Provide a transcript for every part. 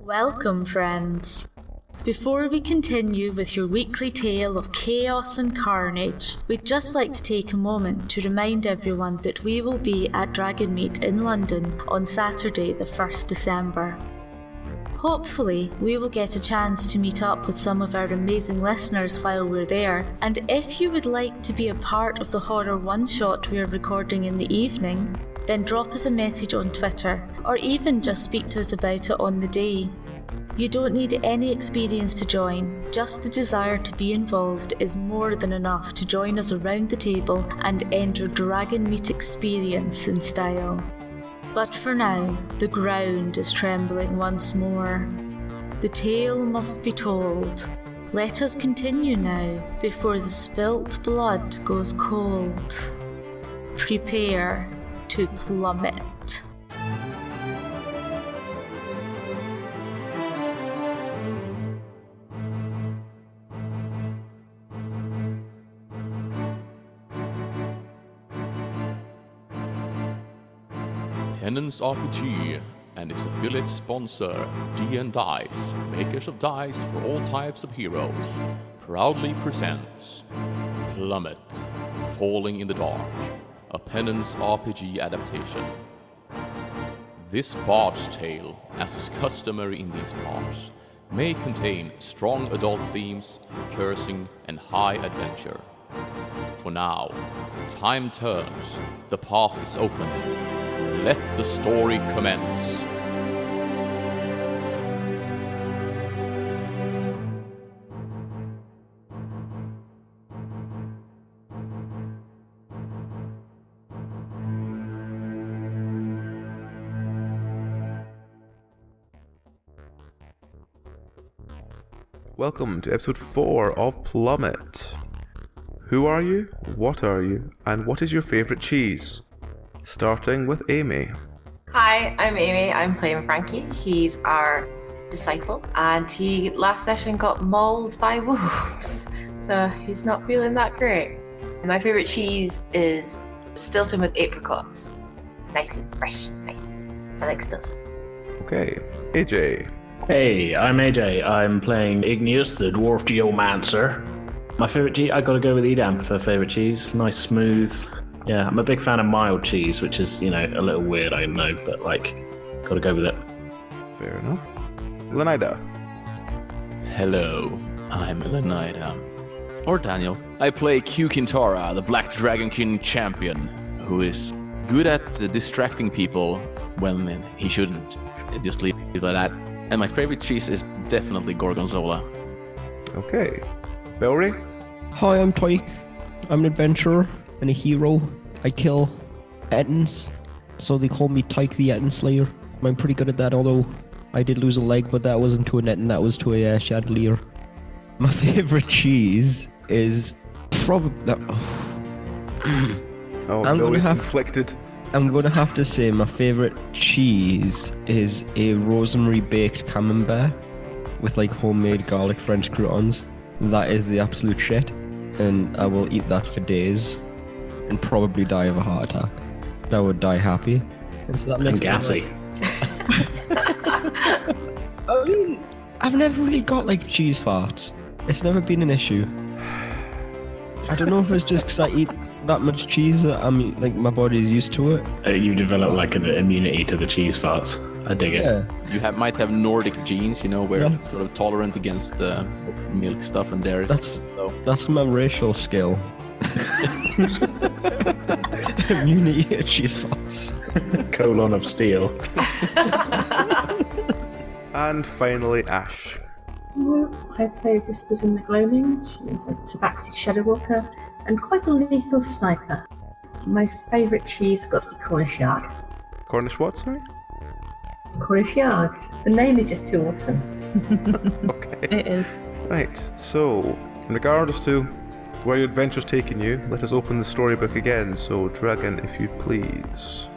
Welcome, friends. Before we continue with your weekly tale of chaos and carnage, we'd just like to take a moment to remind everyone that we will be at Dragonmeet in London on Saturday the 1st December. Hopefully, we will get a chance to meet up with some of our amazing listeners while we're there, and if you would like to be a part of the horror one-shot we are recording in the evening, then drop us a message on Twitter, or even just speak to us about it on the day. You don't need any experience to join, just the desire to be involved is more than enough to join us around the table and end your Dragonmeet experience in style. But for now, the ground is trembling once more. The tale must be told. Let us continue now, before the spilt blood goes cold. Prepare to plummet. Penance RPG and its affiliate sponsor, D&Dice, makers of dice for all types of heroes, proudly presents Plummet, Falling in the Dark, a Penance RPG adaptation. This barge tale, as is customary in these parts, may contain strong adult themes, cursing, and high adventure. For now, time turns, the path is open. Let the story commence. Welcome to episode 4 of Plummet. Who are you, what are you, and what is your favourite cheese? Starting with Amy. Hi, I'm Amy. I'm playing Frankie. He's our disciple, and he last session got mauled by wolves, so he's not feeling that great. My favourite cheese is Stilton with apricots. Nice and fresh, nice. I like Stilton. Okay, AJ. Hey, I'm AJ. I'm playing Igneous, the dwarf geomancer. My favourite cheese, I gotta go with Edam for favourite cheese. Nice, smooth. Yeah, I'm a big fan of mild cheese, which is, a little weird, I know, but, gotta go with it. Fair enough. Leonida. Hello, I'm Leonida. Or Daniel. I play Q Kintara, the Black Dragonkin champion, who is good at distracting people when he shouldn't. Just leave it like that. And my favorite cheese is definitely Gorgonzola. Okay. Belry. Hi, I'm Tyke. I'm an adventurer and a hero. I kill Ettins, so they call me Tyke the Ettin Slayer. I'm pretty good at that, although I did lose a leg, but that wasn't to an Ettin, that was to a chandelier. My favourite cheese is probably... conflicted. I'm going to have to say my favourite cheese is a rosemary baked camembert with homemade garlic French croutons. That is the absolute shit, and I will eat that for days and probably die of a heart attack. I would die happy. And so that makes gassy. I mean, I've never really got cheese farts. It's never been an issue. I don't know if it's just because I eat that much cheese that my body's used to it. You develop an immunity to the cheese farts. I dig it. Yeah. You might have Nordic genes, we're sort of tolerant against milk stuff and dairy. That's my racial skill. Immunity to cheese farts. Colon of steel. And finally, Ash. I play Whispers in the Gloaming. She's a Tabaxi Shadow Walker and quite a lethal sniper. My favourite cheese has got to be Cornish Yard. Cornish what, sorry? Cornish Yard. The name is just too awesome. Okay. It is. Right, so, in regards to where your adventure's taken you, let us open the storybook again. So, Dragon, if you please.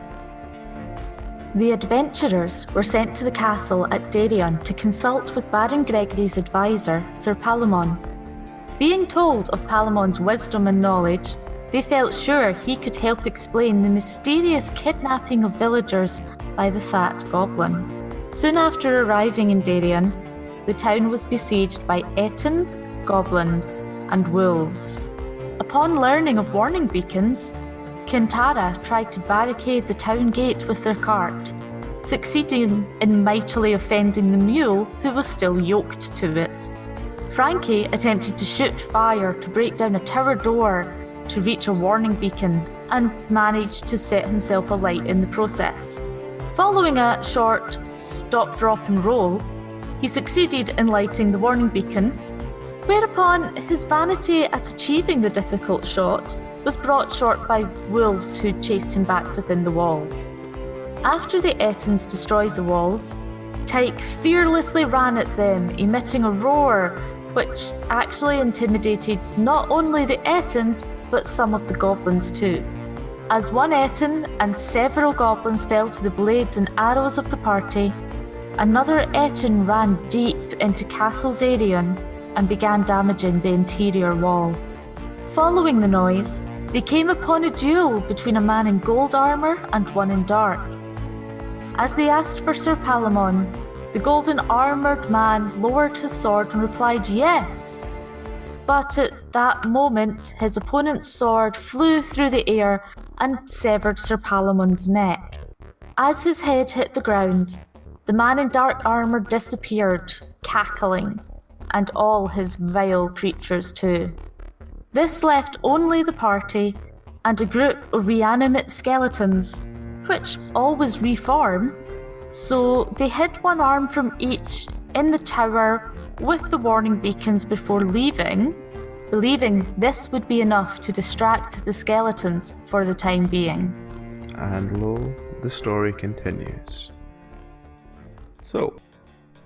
The adventurers were sent to the castle at Darien to consult with Baron Gregory's advisor, Sir Palamon. Being told of Palamon's wisdom and knowledge, they felt sure he could help explain the mysterious kidnapping of villagers by the Fat Goblin. Soon after arriving in Darien, the town was besieged by Ettins, goblins, and wolves. Upon learning of warning beacons, Kintara tried to barricade the town gate with their cart, succeeding in mightily offending the mule who was still yoked to it. Frankie attempted to shoot fire to break down a tower door to reach a warning beacon and managed to set himself alight in the process. Following a short stop, drop and roll, he succeeded in lighting the warning beacon, whereupon his vanity at achieving the difficult shot was brought short by wolves who chased him back within the walls. After the Ettins destroyed the walls, Tyke fearlessly ran at them, emitting a roar which actually intimidated not only the Ettins but some of the goblins too. As one Ettin and several goblins fell to the blades and arrows of the party, another Ettin ran deep into Castle Darien and began damaging the interior wall. Following the noise, they came upon a duel between a man in gold armour and one in dark. As they asked for Sir Palamon, the golden armoured man lowered his sword and replied yes. But at that moment, his opponent's sword flew through the air and severed Sir Palamon's neck. As his head hit the ground, the man in dark armour disappeared, cackling, and all his vile creatures too. This left only the party and a group of reanimate skeletons, which always reform, so they hid one arm from each in the tower with the warning beacons before leaving, believing this would be enough to distract the skeletons for the time being. And lo, the story continues. So,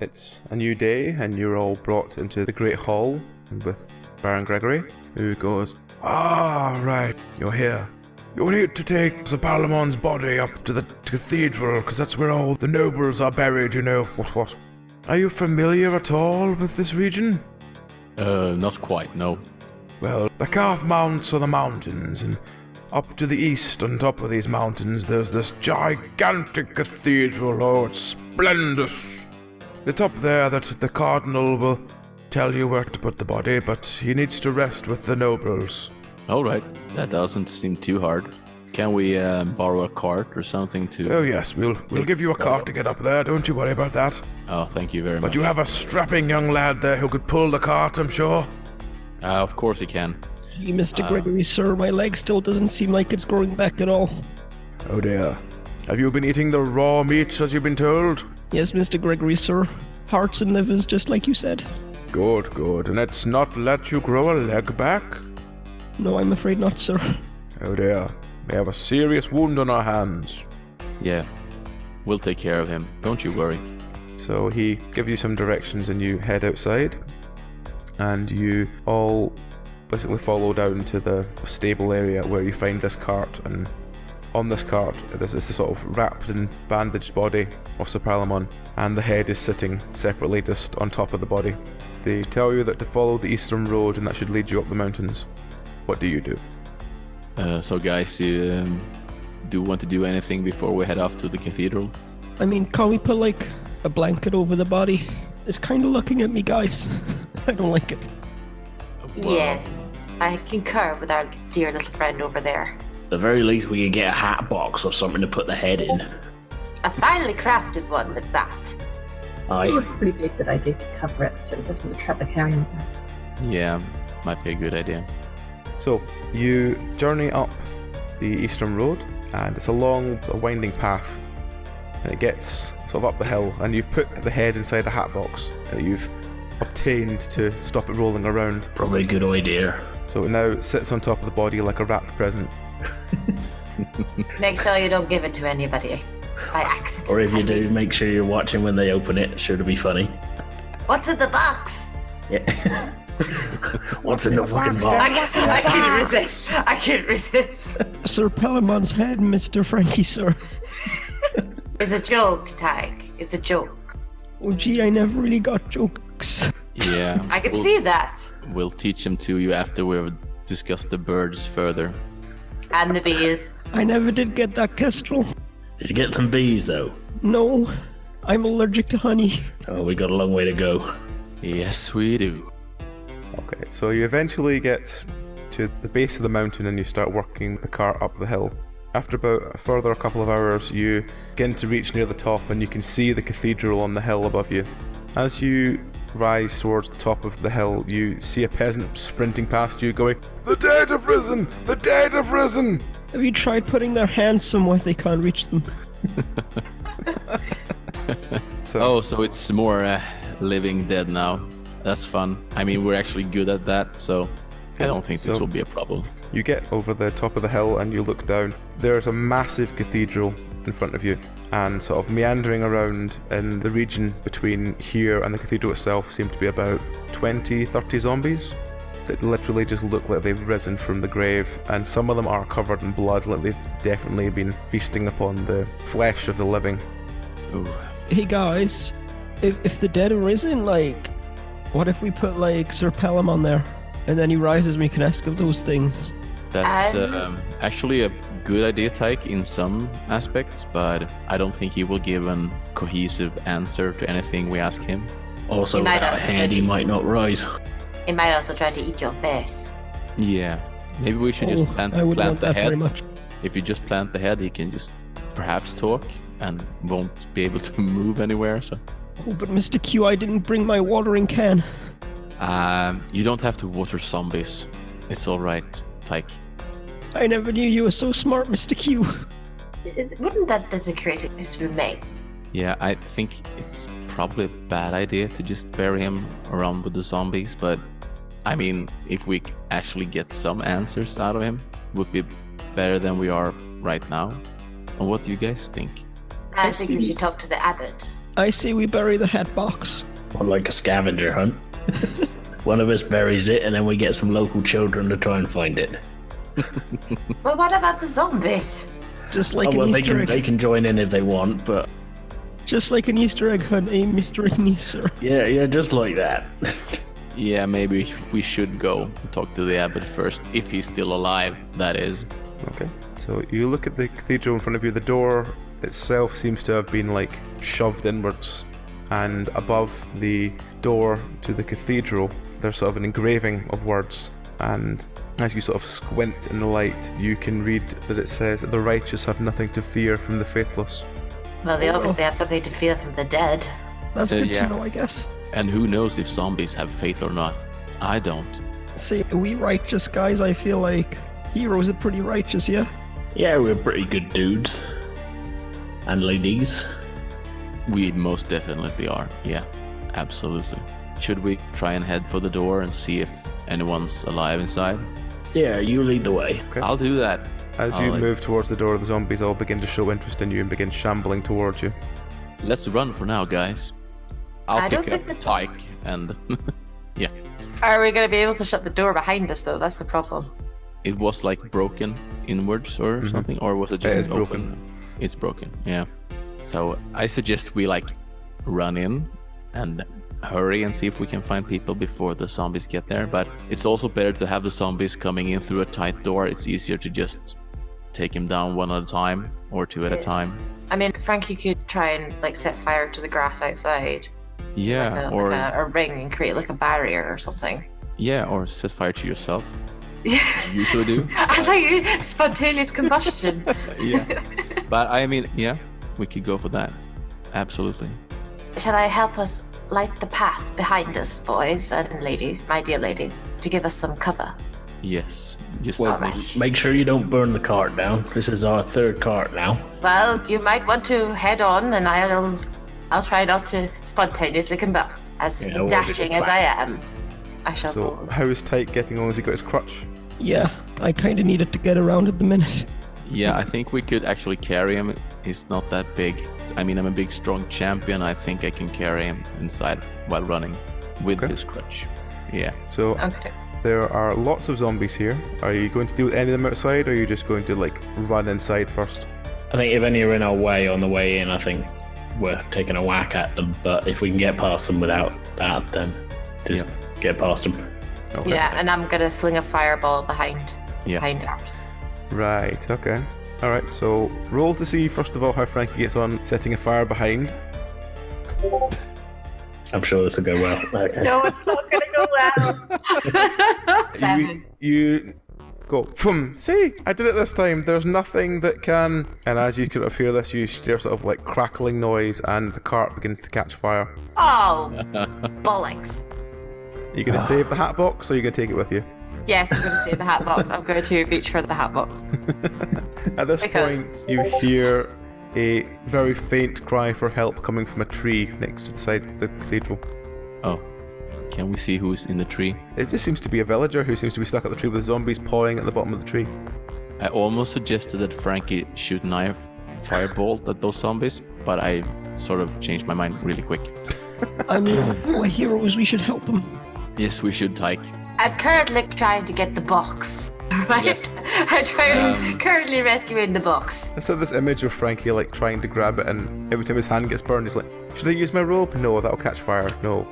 it's a new day and you're all brought into the Great Hall with Baron Gregory, who goes, "Ah, right, you're here. You need to take Sir Palamon's body up to the cathedral, because that's where all the nobles are buried, you know. What? Are you familiar at all with this region?" Not quite, no. Well, the Carth Mounts are the mountains, and up to the east on top of these mountains there's this gigantic cathedral. Oh, it's splendid. It's up there that the Cardinal will tell you where to put the body, but he needs to rest with the nobles. Alright, that doesn't seem too hard. Can we borrow a cart or something to... Oh yes, we'll give you a cart to get up there, don't you worry about that. Oh, thank you very much. But you have a strapping young lad there who could pull the cart, I'm sure. Of course he can. Gee, Mr. Gregory, sir, my leg still doesn't seem like it's growing back at all. Oh dear. Have you been eating the raw meats as you've been told? Yes, Mr. Gregory, sir. Hearts and livers, just like you said. Good. And it's not let you grow a leg back? No, I'm afraid not, sir. Oh dear. We have a serious wound on our hands. Yeah, we'll take care of him. Don't you worry. So he gives you some directions and you head outside. And you all basically follow down to the stable area where you find this cart. And on this cart, this is the sort of wrapped and bandaged body of Sir Palamon. And the head is sitting separately just on top of the body. They tell you that to follow the eastern road and that should lead you up the mountains. What do you do? So guys, you do want to do anything before we head off to the cathedral? I mean, can't we put, like, a blanket over the body? It's kind of looking at me, guys. I don't like it. Well, Yes, I concur with our dear little friend over there. At the very least, we could get a hatbox or something to put the head in. A finely crafted one with that. It would probably be a good idea to cover it so it doesn't attract the carrion. Yeah, might be a good idea. So, you journey up the eastern road, and it's a long, sort of winding path, and it gets sort of up the hill, and you've put the head inside a hatbox that you've obtained to stop it rolling around. Probably a good idea. So it now sits on top of the body like a wrapped present. Make sure you don't give it to anybody by accident. Or if you do, make sure you're watching when they open it. Sure to be funny. What's in the box? Yeah. What's in the fucking box? I can't resist. Sir Palamon's head, Mr. Frankie, sir. It's a joke, Tyke. It's a joke. Oh, gee, I never really got jokes. Yeah. I can see that. We'll teach them to you after we've discussed the birds further. And the bees. I never did get that kestrel. Did you get some bees, though? No, I'm allergic to honey. Oh, we got a long way to go. Yes, we do. Okay, so you eventually get to the base of the mountain and you start working the cart up the hill. After about a further couple of hours, you begin to reach near the top and you can see the cathedral on the hill above you. As you rise towards the top of the hill, you see a peasant sprinting past you going, "The dead have risen! The dead have risen!" Have you tried putting their hands somewhere they can't reach them? So it's more living dead now. That's fun. I mean, we're actually good at that, so I don't think this will be a problem. You get over the top of the hill and you look down. There's a massive cathedral in front of you, and sort of meandering around in the region between here and the cathedral itself seem to be about 20-30 zombies that literally just look like they've risen from the grave, and some of them are covered in blood, like they've definitely been feasting upon the flesh of the living. Ooh. Hey guys, if the dead are risen, like, what if we put like Sir Pelham on there, and then he rises and we can ask him those things? That's actually a good idea, Tyke, in some aspects, but I don't think he will give a cohesive answer to anything we ask him. Also, He might without a also hand, he do might not rise. It might also try to eat your face. Yeah, maybe we should just plant I would the want that head. very much. If you just plant the head, he can just perhaps talk and won't be able to move anywhere. So, Oh, but Mr. Q, I didn't bring my watering can. you don't have to water zombies. It's all right, Tyke. I never knew you were so smart, Mr. Q. Wouldn't that desecrate his remain? Yeah, I think it's probably a bad idea to just bury him around with the zombies, but I mean, if we actually get some answers out of him, would be better than we are right now. And what do you guys think? I think we should talk to the abbot. I say we bury the hatbox. Or like a scavenger hunt. One of us buries it, and then we get some local children to try and find it. Well, what about the zombies? Just like Well, an they Easter egg. can join in if they want, but Just like an Easter egg hunt, eh, Mr. Igniser? yeah, just like that. Yeah, maybe we should go talk to the abbot first, if he's still alive, that is. Okay, so you look at the cathedral in front of you. The door itself seems to have been like shoved inwards, and above the door to the cathedral there's sort of an engraving of words, and as you sort of squint in the light you can read that it says, "The righteous have nothing to fear from the faithless." Well, they obviously have something to fear from the dead. That's good yeah. to know, I guess. And who knows if zombies have faith or not? I don't. See, we righteous guys, I feel like heroes are pretty righteous, yeah? Yeah, we're pretty good dudes. And ladies. We most definitely are, yeah, absolutely. Should we try and head for the door and see if anyone's alive inside? Yeah, you lead the way. Okay. I'll do that. As you move towards the door, the zombies all begin to show interest in you and begin shambling towards you. Let's run for now, guys. I'll I don't pick up think the- Tyke and yeah. Are we going to be able to shut the door behind us, though? That's the problem. It was like broken inwards or something, or was it just It is open? broken. It's broken, yeah. So I suggest we like run in and hurry and see if we can find people before the zombies get there. But it's also better to have the zombies coming in through a tight door. It's easier to just take them down one at a time or two at a time. I mean, Frankie could try and like set fire to the grass outside. Yeah, like a ring and create like a barrier or something. Yeah, or set fire to yourself. You usually do. I thought you spontaneous combustion. Yeah. But I mean, yeah, we could go for that. Absolutely. Shall I help us light the path behind us, boys and ladies, my dear lady, to give us some cover? Yes. Just Well, Alright. make sure you don't burn the cart down. This is our third cart now. Well, you might want to head on, and I'll try not to spontaneously combust, as Yeah, we'll dashing do as that. I am. I shall So, go. how is Tyke getting on? Has he got his crutch? Yeah, I kinda needed to get around at the minute. Yeah, I think we could actually carry him. He's not that big. I mean, I'm a big, strong champion. I think I can carry him inside while running with Okay. his crutch. Yeah. So, Okay. there are lots of zombies here. Are you going to deal with any of them outside, or are you just going to, like, run inside first? I think if any are in our way on the way in, I think worth taking a whack at them. But if we can get past them without that, then just get past them. Okay. Yeah, and I'm gonna fling a fireball behind Yeah. ours. Right, okay. Alright, so roll to see, first of all, how Frankie gets on setting a fire behind. I'm sure this will go well. Okay. No, it's not going to go well. 7. You go, see, I did it this time. There's nothing that can... And as you could hear this, you hear sort of like crackling noise and the cart begins to catch fire. Oh, bollocks. Are you going to save the hatbox or are you going to take it with you? Yes, I'm going to save the hatbox. I'm going to reach for the hatbox. At this point, you hear a very faint cry for help coming from a tree next to the side of the cathedral. Oh. Can we see who's in the tree? It just seems to be a villager who seems to be stuck at the tree with zombies pawing at the bottom of the tree. I almost suggested that Frankie shoot knife firebolt at those zombies, but I sort of changed my mind really quick. I mean, we're heroes, we should help them. Yes, we should, Tyke. I'm currently trying to get the box. Right? Yes. I'm currently rescuing the box. I saw this image of Frankie like trying to grab it, and every time his hand gets burned, he's like, "Should I use my rope? No, that'll catch fire. No."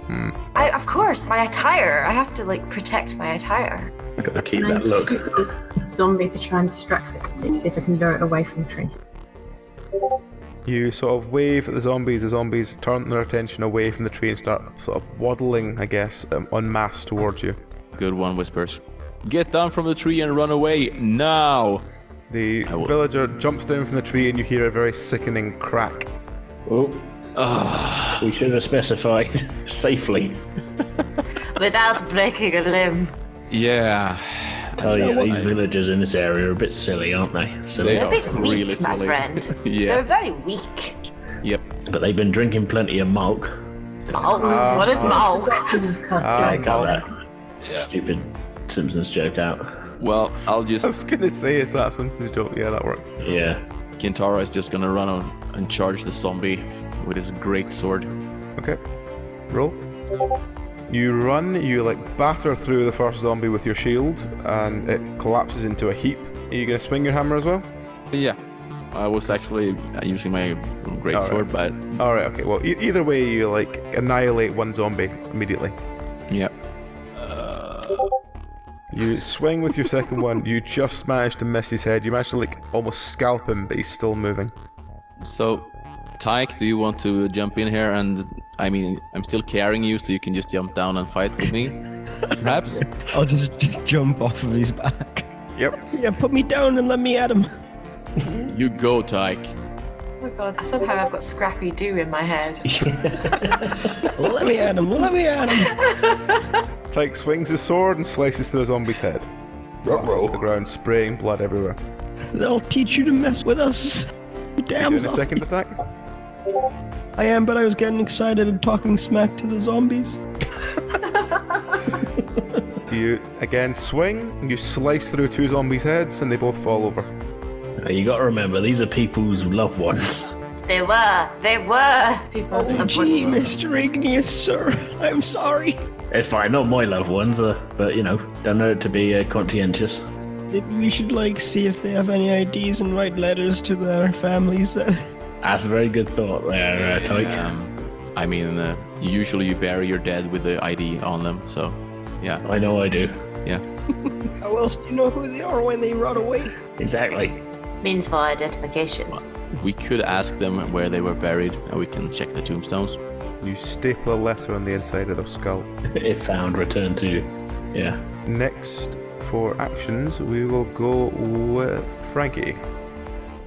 Of course, my attire. I have to like protect my attire. Gotta keep Can I that look. shoot this zombie to try and distract it? Please see if I can lure it away from the tree. You sort of wave at the zombies. The zombies turn their attention away from the tree and start sort of waddling, I guess, en masse towards you. Good one, Whispers. Get down from the tree and run away now! The villager jumps down from the tree and you hear a very sickening crack. Oh. We should have specified safely. Without breaking a limb. Yeah. Tell you, these villagers in this area are a bit silly, aren't they? Silly. They They're a bit are weak, really my silly. friend. Yeah. They're very weak. Yep. But they've been drinking plenty of milk. Malk? What is malk? Humans can't I do got it. that stupid Simpsons joke out. Well, I'll just... I was gonna say, is that Simpsons joke? Yeah, that works. Yeah. Kintara is just gonna run on and charge the zombie with his great sword. Okay. Roll. You run, you like batter through the first zombie with your shield, and it collapses into a heap. Are you gonna swing your hammer as well? Yeah. I was actually using my great Alright. sword, but... Alright, okay. Well, either way, you like annihilate one zombie immediately. Yep. You swing with your second one, you just manage to miss his head. You manage to like almost scalp him, but he's still moving. So, Tyke, do you want to jump in here and... I mean, I'm still carrying you, so you can just jump down and fight with me? Perhaps? I'll just jump off of his back. Yep. Yeah, put me down and let me at him. You go, Tyke. Oh my god, somehow I've got Scrappy Doo in my head. Let me at him, let me at him. Tyke swings his sword and slices through a zombie's head. Drops to the ground, spraying blood everywhere. They'll teach you to mess with us. You damn Doing a zombie. second attack? I am, but I was getting excited and talking smack to the zombies. You again swing, you slice through two zombies' heads, and they both fall over. You got to remember, these are people's loved ones. They were people's Oh, loved gee, ones. Mr. Igneous, sir. I'm sorry. It's fine, not my loved ones, but you know, don't know it to be conscientious. Maybe we should, like, see if they have any IDs and write letters to their families. That's a very good thought there, Tyke. I mean, usually you bury your dead with the ID on them, so... Yeah. I know I do. Yeah. How else do you know who they are when they run away? Exactly. Means for identification. We could ask them where they were buried, and we can check the tombstones. You staple a letter on the inside of their skull. If found, return to... Yeah. Next, for actions, we will go with Frankie.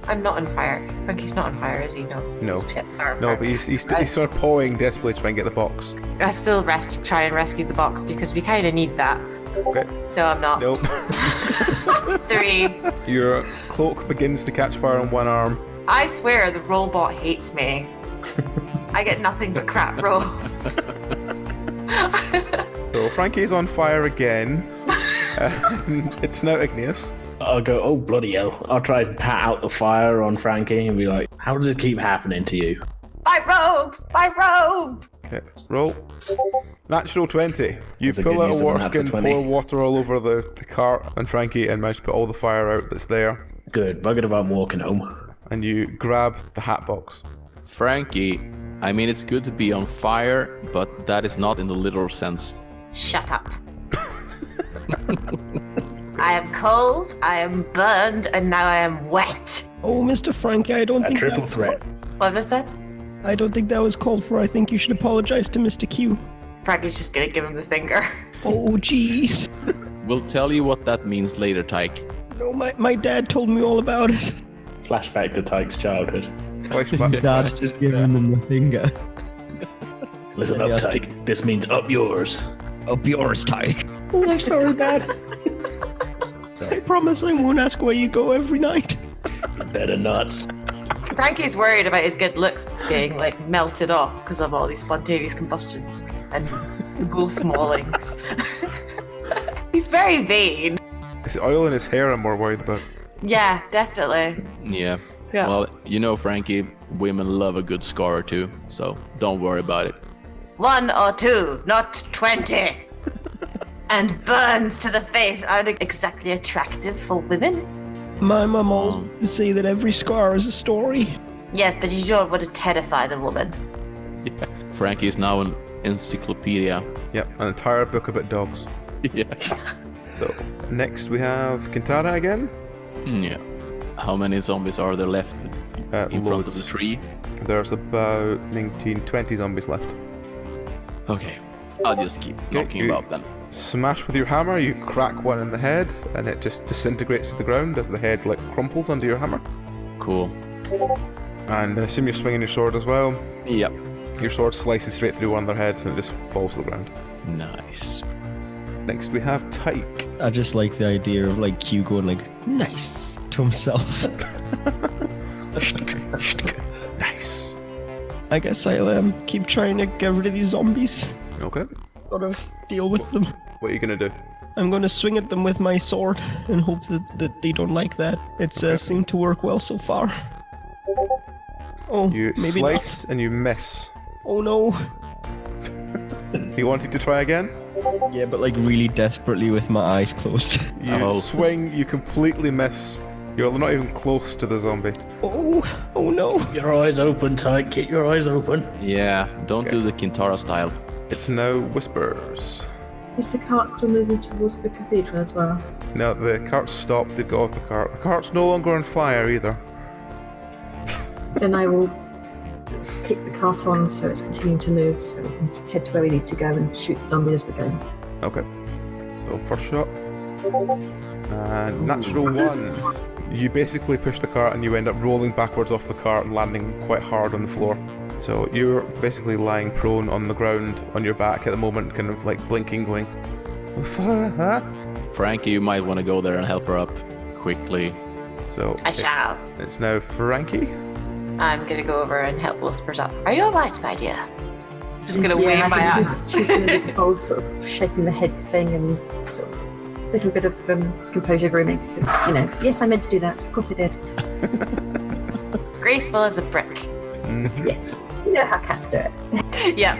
I'm not on fire. Frankie's not on fire, is he? No. No. He's set fire. No, but he's sort of pawing desperately to try and get the box. I still try and rescue the box because we kind of need that. Okay. No, I'm not. Nope. 3. Your cloak begins to catch fire on one arm. I swear the robot hates me. I get nothing but crap rolls. So Frankie's on fire again. It's now igneous. I'll go, oh bloody hell. I'll try and pat out the fire on Frankie and be like, how does it keep happening to you? My robe! My robe! Okay, roll. Natural 20. You That's a pull good out use a of a water natural skin, 20. pour water all over the cart and Frankie, and manage to put all the fire out that's there. Good, buggered about walking home. And you grab the hatbox. Frankie, I mean, it's good to be on fire, but that is not in the literal sense. Shut up. I am cold, I am burned, and now I am wet. Oh, Mr. Frankie, I don't A think triple that's threat. What was that? I don't think that was called for. I think you should apologize to Mr. Q. Frankie's just gonna give him the finger. Oh, jeez. We'll tell you what that means later, Tyke. No, my dad told me all about it. Flashback to Tyke's childhood. Flashback. Dad's just giving them the finger. Listen up, Tyke. This means up yours. Up yours, Tyke. Oh, I'm sorry, Dad. I promise I won't ask where you go every night. Better not. Frankie's worried about his good looks being like melted off because of all these spontaneous combustions and wolf maulings. He's very vain. It's the oil in his hair I'm more worried about. Yeah, definitely. Yeah. Yeah. Well, you know, Frankie, women love a good scar or two, so don't worry about it. 1 or 2, not 20. And burns to the face aren't exactly attractive for women. My mum always used to say that every scar is a story. Yes, but you don't want to terrify the woman. Yeah. Frankie is now an encyclopedia. Yep, an entire book about dogs. Yeah. So, next we have Kintara again. Yeah. How many zombies are there left in front of the Loads. tree? There's about 19, 20 zombies left. Okay. I'll just keep knocking you- about then. Smash with your hammer, you crack one in the head, and it just disintegrates to the ground as the head like crumples under your hammer. Cool. And I assume you're swinging your sword as well. Yep. Your sword slices straight through one of their heads and it just falls to the ground. Nice. Next we have Tyke. I just like the idea of like Q going like, nice, to himself. Nice. I guess I'll keep trying to get rid of these zombies. Okay. Sort of deal with them. What are you gonna do? I'm going to swing at them with my sword and hope that they don't like that. It's seemed to work well so far. Oh, You maybe slice and you miss. not. Oh no. You wanted to try again? Yeah, but like really desperately with my eyes closed. You swing, you completely miss. You're not even close to the zombie. Oh no. Keep your eyes open, Tyke. Keep your eyes open. Yeah, don't do the Kintara style. It's now Whispers. Is the cart still moving towards the cathedral as well? No, the cart's stopped, they've got off the cart. The cart's no longer on fire either. Then I will kick the cart on so it's continuing to move so we can head to where we need to go and shoot zombies as we go. Okay. So, first shot. And natural one. You basically push the cart and you end up rolling backwards off the cart and landing quite hard on the floor. So you're basically lying prone on the ground on your back at the moment, kind of like blinking, going, huh? Frankie, you might want to go there and help her up quickly. So I shall. it's now Frankie. I'm gonna go over and help Whispers up. Are you alright, my dear? I'm just gonna Yeah, wave I my think ass. she's going to do the whole sort of shaking the head thing and sort of little bit of composure grooming. You know, yes, I meant to do that. Of course I did. Graceful as a brick. Yes. You know how cats do it. Yeah.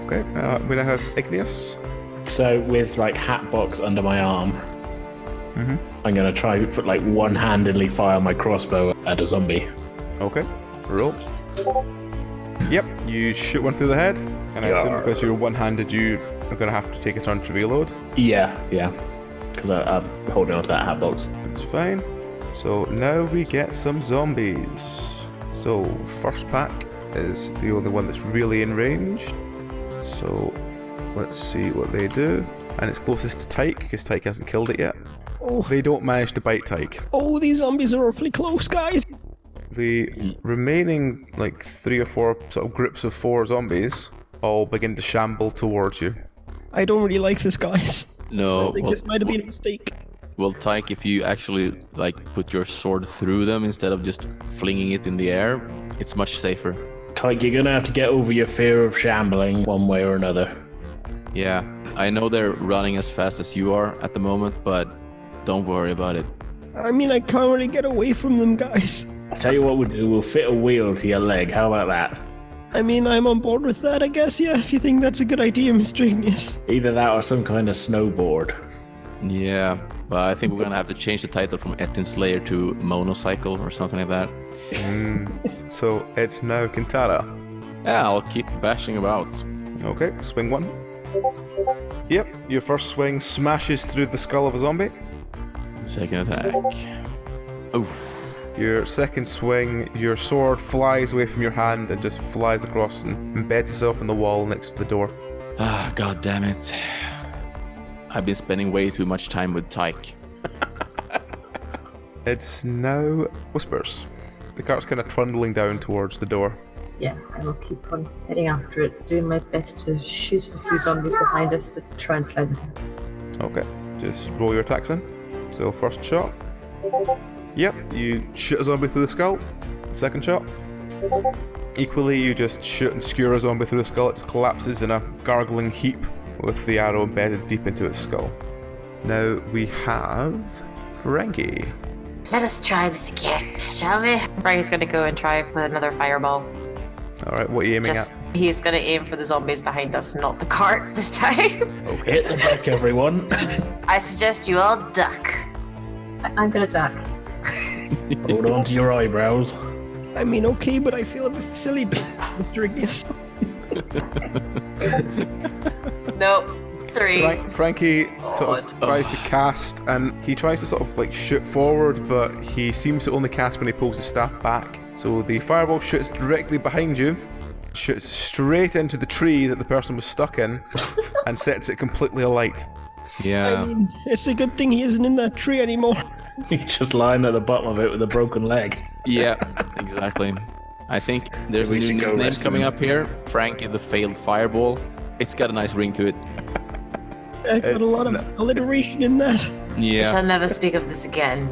Okay, we now have Igneous. So with like Hatbox under my arm, I'm gonna try to put like one-handedly fire my crossbow at a zombie. Okay, roll. Yep, you shoot one through the head, and I assume Yeah. because you're one-handed, you are going to have to take a turn to reload. Yeah. Because I'm holding on to that Hatbox. That's fine. So now we get some zombies. So first pack is the only one that's really in range. So let's see what they do. And it's closest to Tyke, because Tyke hasn't killed it yet. Oh, They don't manage to bite Tyke. oh, these zombies are awfully close, guys. The remaining, like, 3 or 4 sort of groups of 4 zombies all begin to shamble towards you. I don't really like this, guys. No, I think this might have been a mistake. well, Tyke, if you actually like put your sword through them instead of just flinging it in the air, it's much safer. Tyke, you're gonna have to get over your fear of shambling one way or another. Yeah, I know they're running as fast as you are at the moment, but don't worry about it. I mean, I can't really get away from them, guys. I tell you what we'll do, we'll fit a wheel to your leg. How about that? I mean, I'm on board with that, I guess, yeah, if you think that's a good idea, Mr. Igneous. Either that or some kind of snowboard. Yeah, but I think we're gonna have to change the title from Etin Slayer to Monocycle or something like that. So it's now Kintara. Yeah, I'll keep bashing about. Okay, swing one. Yep, your first swing smashes through the skull of a zombie. Second attack. Oof. Your second swing, your sword flies away from your hand and just flies across and embeds itself in the wall next to the door. Ah, god damn it. I've been spending way too much time with Tyke. It's now Whispers. The cart's kind of trundling down towards the door. Yeah, I will keep on heading after it, doing my best to shoot a few zombies behind us to try and slow them down. Okay, just roll your attacks then. So first shot. Yep, you shoot a zombie through the skull. Second shot. Equally, you just shoot and skewer a zombie through the skull. It just collapses in a gargling heap with the arrow embedded deep into its skull. Now we have Frankie. Let us try this again, shall we? Frankie's gonna go and try with another fireball. Alright, what are you aiming at? He's gonna aim for the zombies behind us, not the cart this time. Okay. Hit the deck, everyone. I suggest you all duck. I'm gonna duck. Hold on to your eyebrows. I mean, okay, but I feel a bit silly, Mr. Ignis. Nope. 3. Frankie sort of tries to cast, and he tries to sort of like shoot forward, but he seems to only cast when he pulls his staff back. So the fireball shoots directly behind you, shoots straight into the tree that the person was stuck in, and sets it completely alight. Yeah. I mean, it's a good thing he isn't in that tree anymore. He's just lying at the bottom of it with a broken leg. Yeah, exactly. I think there's a We new should go nickname rescue coming him. up here. Frankie the Failed Fireball. It's got a nice ring to it. I got a lot of alliteration in that. We Yeah. shall never speak of this again.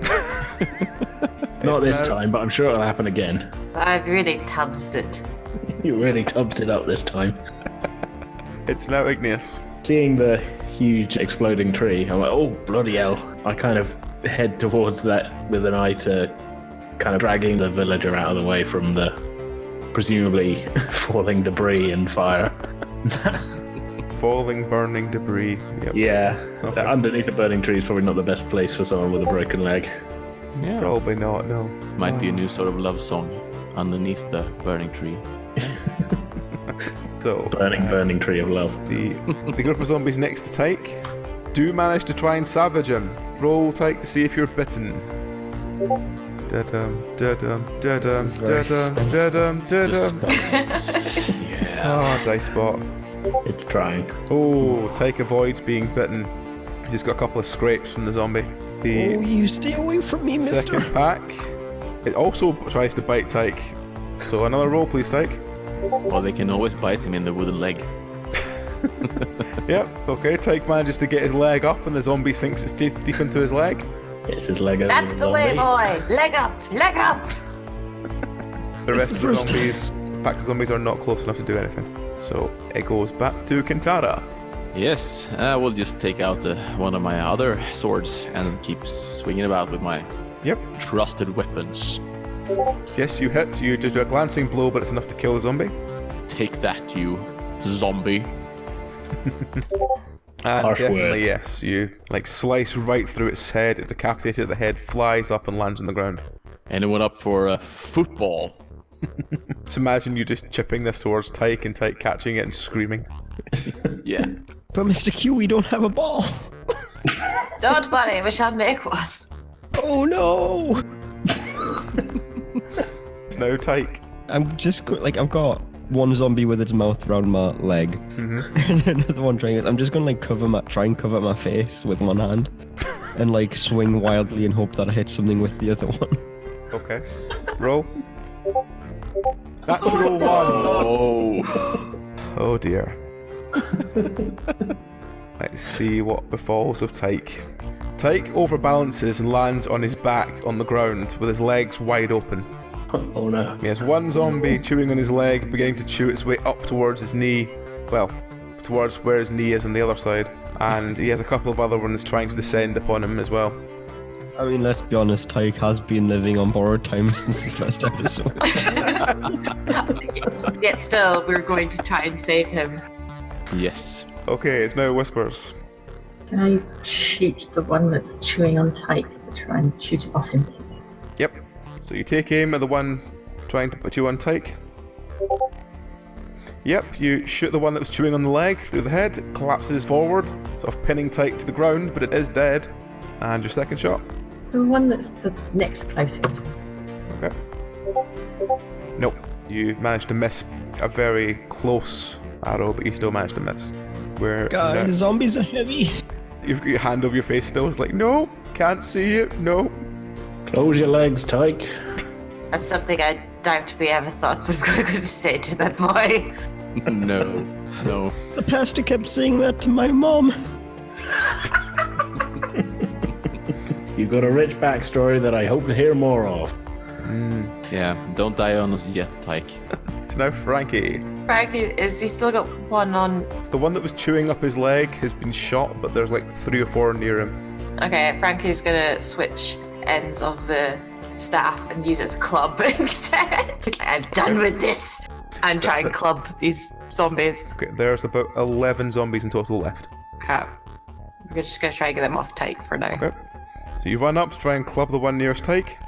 Not this now- time, but I'm sure it'll happen again. I've really tubsed it. You really tubbed it up this time. It's now Igneous. Seeing the huge exploding tree, I'm like, oh, bloody hell. I kind of head towards that with an eye to kind of dragging the villager out of the way from the presumably falling debris and fire. Falling, burning debris. Yep. Yeah, Okay. underneath a burning tree is probably not the best place for someone with a broken leg. Yeah. Probably not, no. Might be a new sort of love song. Underneath the burning tree. So, Burning tree of love. the group of zombies next to Tyke do manage to try and savage him. Roll Tyke to see if you're bitten. Da-dum, da-dum, da-dum, da-dum, da-dum, da-dum. Suspense. Yeah. Ah, dice spot. It's trying. Oh, Tyke avoids being bitten. He's got a couple of scrapes from the zombie. Oh, The you stay away from me, second mister. pack, it also tries to bite Tyke. So another roll, please, Tyke. Well, they can always bite him in the wooden leg. Yep, okay, Tyke manages to get his leg up and the zombie sinks its teeth deep into his leg. It's his leg over That's the way, zombie. boy. Leg up, leg up. The It's rest the of the first zombies, packs of zombies are not close enough to do anything. So it goes back to Kintara. Yes, I will just take out one of my other swords and keep swinging about with my Yep. trusted weapons. Yes, you hit. You just do a glancing blow, but it's enough to kill the zombie. Take that, you zombie. And Harsh definitely, words. yes, you like slice right through its head. It decapitated. The head flies up and lands on the ground. Anyone up for football? So imagine you just chipping this towards Tyke and Tyke catching it and screaming. Yeah. But Mr. Q, we don't have a ball. Don't worry, we shall make one. Oh no! It's now Tyke. I'm just I've got one zombie with its mouth around my leg, and another one trying it. I'm just gonna try and cover my face with one hand, and swing wildly and hope that I hit something with the other one. Okay. Roll. Natural one. Oh. Oh dear. Let's see what befalls of Tyke. Tyke overbalances and lands on his back on the ground with his legs wide open. Oh no. He has one zombie chewing on his leg, beginning to chew its way up towards his knee. Well, towards where his knee is on the other side. And he has a couple of other ones trying to descend upon him as well. I mean, let's be honest, Tyke has been living on borrowed time since the first episode. Yet still, we're going to try and save him. Yes. Okay, it's now Whispers. Can I shoot the one that's chewing on Tyke to try and shoot it off him, please? Yep. So you take aim at the one trying to chew on Tyke. Yep, you shoot the one that was chewing on the leg through the head. It collapses forward, sort of pinning Tyke to the ground, but it is dead. And your second shot. The one that's the next closest. Okay. Nope. You managed to miss a very close arrow, but you still managed to miss. Where Guys, zombies are heavy. you've got your hand over your face still. It's like, no, can't see it. No. Close your legs, Tyke. That's something I doubt we ever thought we were going to say to that boy. No. The pastor kept saying that to my mom. You've got a rich backstory that I hope to hear more of. Yeah, don't die on us yet, Tyke. It's now Frankie. Frankie, is he still got one on? The one that was chewing up his leg has been shot, but there's like 3 or 4 near him. Okay, Frankie's gonna switch ends of the staff and use it as a club instead. I'm done with this. And try and club these zombies. Okay, there's about 11 zombies in total left. Okay. We're just gonna try and get them off Tyke for now. Okay. So you run up to try and club the one nearest Tyke.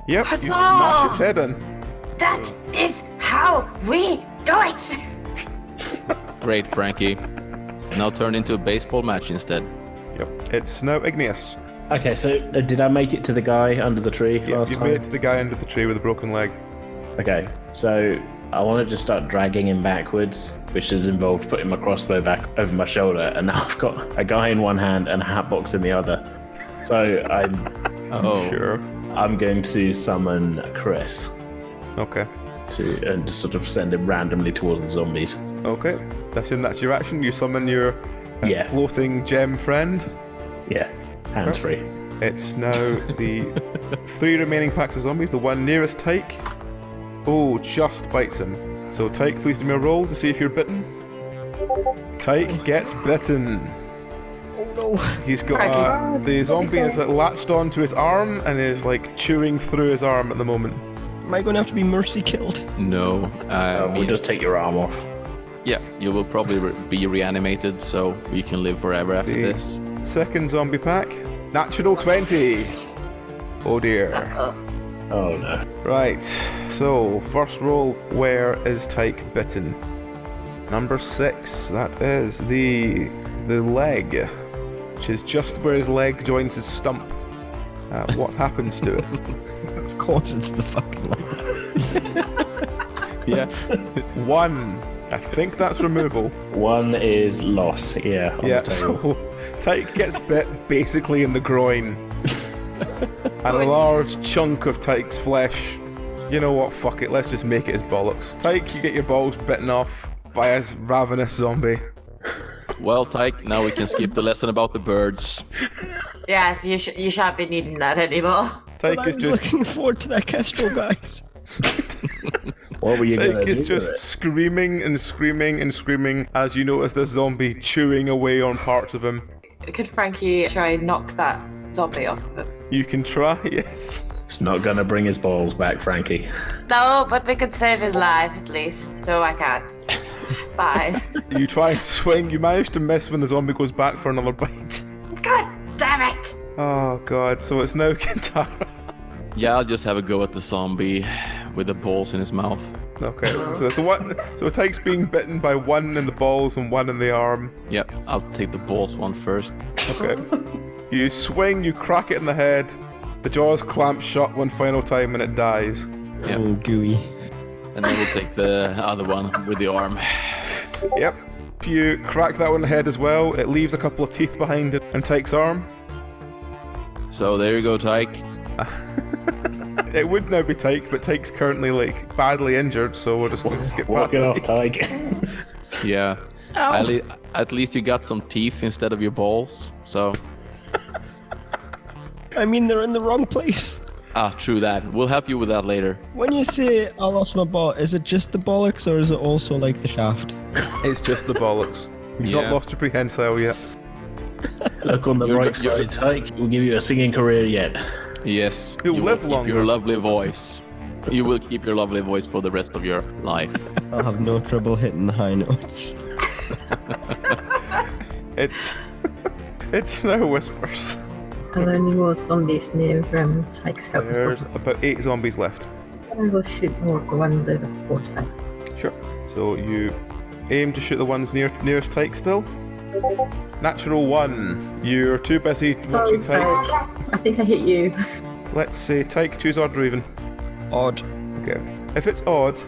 Yep, Huzzah! you smash its head in. That is how we do it! Great, Frankie. Now turn into a baseball match instead. Yep, it's now Igneous. Okay, so did I make it to the guy under the tree Yep, last you've time? made it to the guy under the tree with a broken leg. Okay, so I want to just start dragging him backwards, which has involved putting my crossbow back over my shoulder, and now I've got a guy in one hand and a hatbox in the other. So Sure. I'm going to summon Chris Okay. and just sort of send him randomly towards the zombies. Okay. That's your action. You summon your Yeah. floating gem friend. Yeah, hands free. It's now the 3 remaining packs of zombies. The one nearest Tyke. Oh, just bites him. So Tyke, please do me a roll to see if you're bitten. Tyke gets bitten. Oh no. He's got the zombie is latched onto his arm and is like chewing through his arm at the moment. Am I going to have to be mercy killed? No. We'll just take your arm off. Yeah, you will probably be reanimated, so you can live forever after The this. second zombie pack. Natural 20. Oh dear. Oh no. Right, so first roll, where is Tyke bitten? Number 6, that is the leg, which is just where his leg joins his stump. What happens to it? Of course it's the fucking leg. Yeah. 1. I think that's removal. 1 is loss, yeah. On Yeah, the table. so Tyke gets bit basically in the groin. And a large chunk of Tyke's flesh. You know what, fuck it, let's just make it his bollocks. Tyke, you get your balls bitten off by a ravenous zombie. Well, Tyke, now we can skip the lesson about the birds. Yes, you shan't be needing that anymore. But Tyke is I'm just looking forward to that kestrel, guys. What were you going to Tyke do is with just it? screaming and screaming and screaming as you notice this zombie chewing away on parts of him. Could Frankie try and knock that zombie off of him? You can try, yes. It's not going to bring his balls back, Frankie. No, but we could save his life at least. So I can't. Fine. You try and swing, you manage to miss when the zombie goes back for another bite. God damn it! Oh god, so it's now Kintara. Yeah, I'll just have a go at the zombie with the balls in his mouth. Okay, so that's the one. So Tyke's being bitten by 1 in the balls and 1 in the arm. Yep, I'll take the balls one first. Okay. You swing, you crack it in the head. The jaws clamp shut one final time and it dies. Yep. Oh, gooey. And then we'll take the other one with the arm. Yep. If you crack that one in the head as well, it leaves a couple of teeth behind it and Tyke's arm. So there you go, Tyke. It would now be Tyke, but Tyke's currently like badly injured, so we're just going to skip Walk past it off, Tyke. Tyke. Yeah. Ow. At least you got some teeth instead of your balls, so... I mean, they're in the wrong place. Ah, true that. We'll help you with that later. When you say I lost my ball, is it just the bollocks or is it also like the shaft? It's just the bollocks. You've not Yeah. lost your prehensile yet. Look on the You're right go- you're- side, Tyke. We'll give you a singing career yet. Yes. You'll you live will longer. keep your lovely voice. You will keep your lovely voice for the rest of your life. I'll have no trouble hitting the high notes. It's now Whispers. Are there any more zombies near Tyke's house? There's about 8 zombies left. I will shoot more of the ones over before Tyke. Sure. So you aim to shoot the ones nearest Tyke still. Natural 1. You're too busy Sorry, watching Tyke. Tyke. I think I hit you. Let's say Tyke, choose odd or even. Odd. Okay. If it's odd,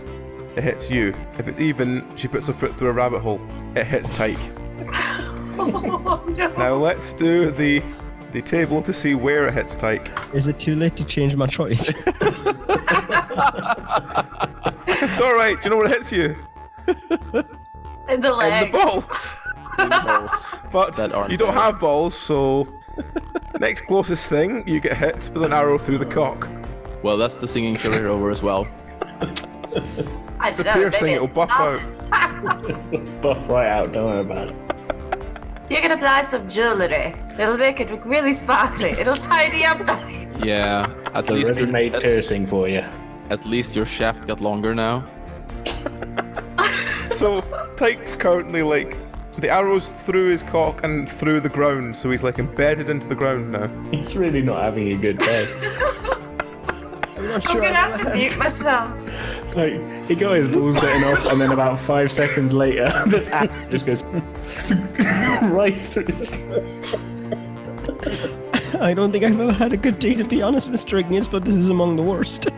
it hits you. If it's even, she puts her foot through a rabbit hole. It hits Tyke. Oh, no. Now let's do the table to see where it hits Tyke. Is it too late to change my choice? It's alright, do you know where it hits you? In the leg. In the balls. But you don't have balls, so next closest thing, you get hit with an arrow through the cock. Well, that's the singing career over as well. I It's a don't know. piercing, Maybe it'll it's buff out. Buff right out, don't worry about it. You can apply some jewellery. It'll make it look really sparkly. It'll tidy up that. Yeah, at It's a least ready-made piercing for you. at least your shaft got longer now. So Tyke's currently like the arrow's through his cock and through the ground, so he's like embedded into the ground now. He's really not having a good day. I'm gonna have to mute myself. Like, he got his balls bitten off, and then about 5 seconds later, this app just goes right through his... I don't think I've ever had a good day, to be honest, Mr. Igneous, but this is among the worst.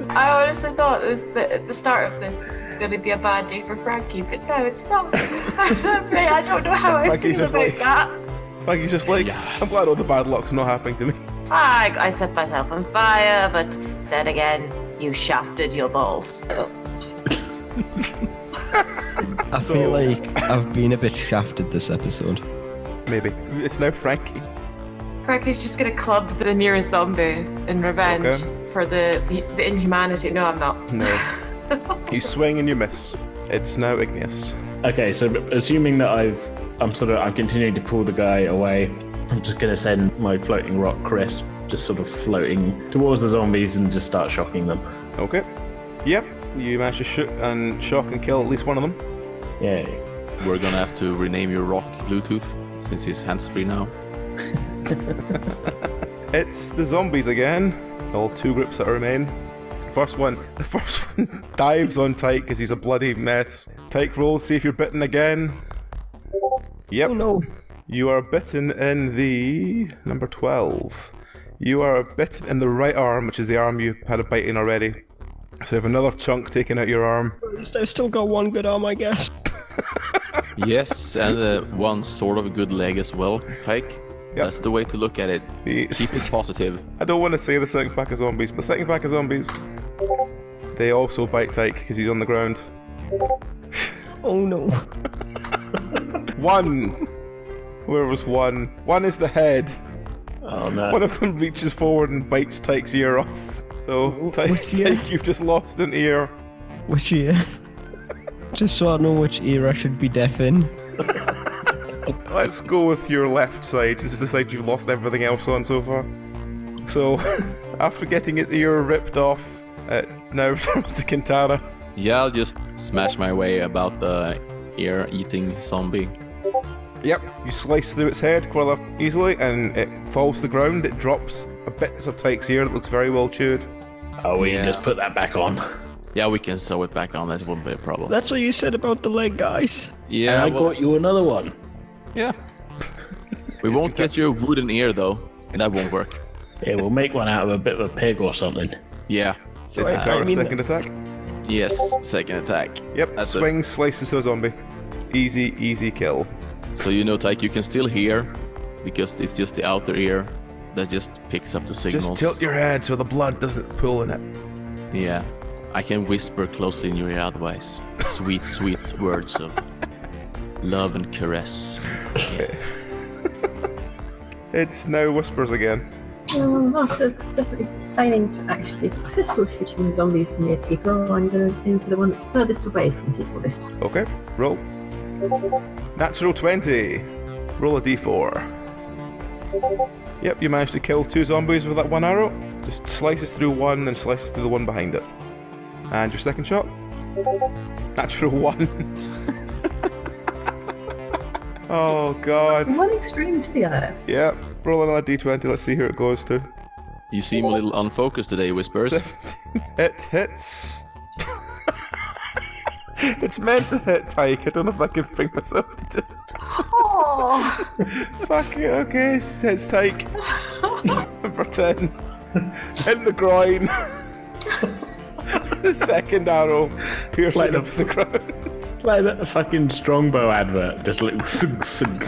I honestly thought at the start of this is going to be a bad day for Frankie, but no, it's not. I'm afraid I don't know how I Frankie's feel just about like- that. Frankie's just like, I'm glad all the bad luck's not happening to me. I set myself on fire, but then again, you shafted your balls. I feel like I've been a bit shafted this episode. Maybe. It's now Frankie. Frankie's just going to club the nearest zombie in revenge Okay. for the inhumanity. No, I'm not. No. You swing and you miss. It's now Igneous. Okay, so assuming that I'm continuing to pull the guy away, I'm just gonna send my floating rock Chris just sort of floating towards the zombies and just start shocking them. Okay. Yep. You managed to shoot and shock and kill at least one of them. Yay. We're gonna have to rename your rock Bluetooth since he's hands-free now. It's the zombies again. All two groups that remain. The first one dives on Tyke because he's a bloody mess. Tyke rolls, see if you're bitten again. Yep. Oh no. You are bitten in the number 12. You are bitten in the right arm, which is the arm you had a bite in already. So you have another chunk taken out your arm. At least I've still got one good arm, I guess. Yes, and one sort of good leg as well, Pike. Yep. That's the way to look at it. Keep it positive. I don't want to say the second pack of zombies, but the second pack of zombies, they also bite Tyke because he's on the ground. Oh no. One! Where was one? One is the head. Oh no. One of them reaches forward and bites Tyke's ear off. So, Tyke, you've just lost an ear. Which ear? Just so I know which ear I should be deaf in. Let's go with your left side. This is the side you've lost everything else on so far. So, after getting his ear ripped off, it now returns to Kintara. Yeah, I'll just smash my way about the ear-eating zombie. Yep, you slice through its head quite easily, and it falls to the ground. It drops a bit of Tyke's ear that looks very well chewed. Oh, we can Yeah. just put that back on. Yeah, we can sew it back on. That won't be a problem. That's what you said about the leg, guys. Yeah, And I got you another one. yeah. We won't get you a wooden ear though. That won't work. Yeah, we'll make one out of a bit of a pig or something. Yeah. It's Kintara's second attack. Yes, second attack. Yep, That's it. swings, slices to a zombie. Easy, easy kill. So you know, Tyke, you can still hear because it's just the outer ear that just picks up the signals. Just tilt your head so the blood doesn't pool in it. Yeah. I can whisper closely in your ear otherwise. Sweet, sweet words of love and caress. It's now whispers again. After definitely failing to actually be successful shooting zombies near people, I'm going to aim for the one that's furthest away from people this time. Okay, roll. Natural 20. Roll a d4. Yep, you managed to kill 2 zombies with that one arrow. Just slices through one, then slices through the one behind it. And your second shot? Natural 1. Oh god. One extreme to the other. Yep, roll another d20, let's see who it goes to. You seem a little unfocused today, Whispers. 17. It hits. It's meant to hit Tyke. I don't know if I can bring myself to do it. Oh, Oh. Fuck it, okay, it's Tyke. Number 10. In the groin. The second arrow piercing Like into the ground. It's like that fucking Strongbow advert, just like thunk, thunk.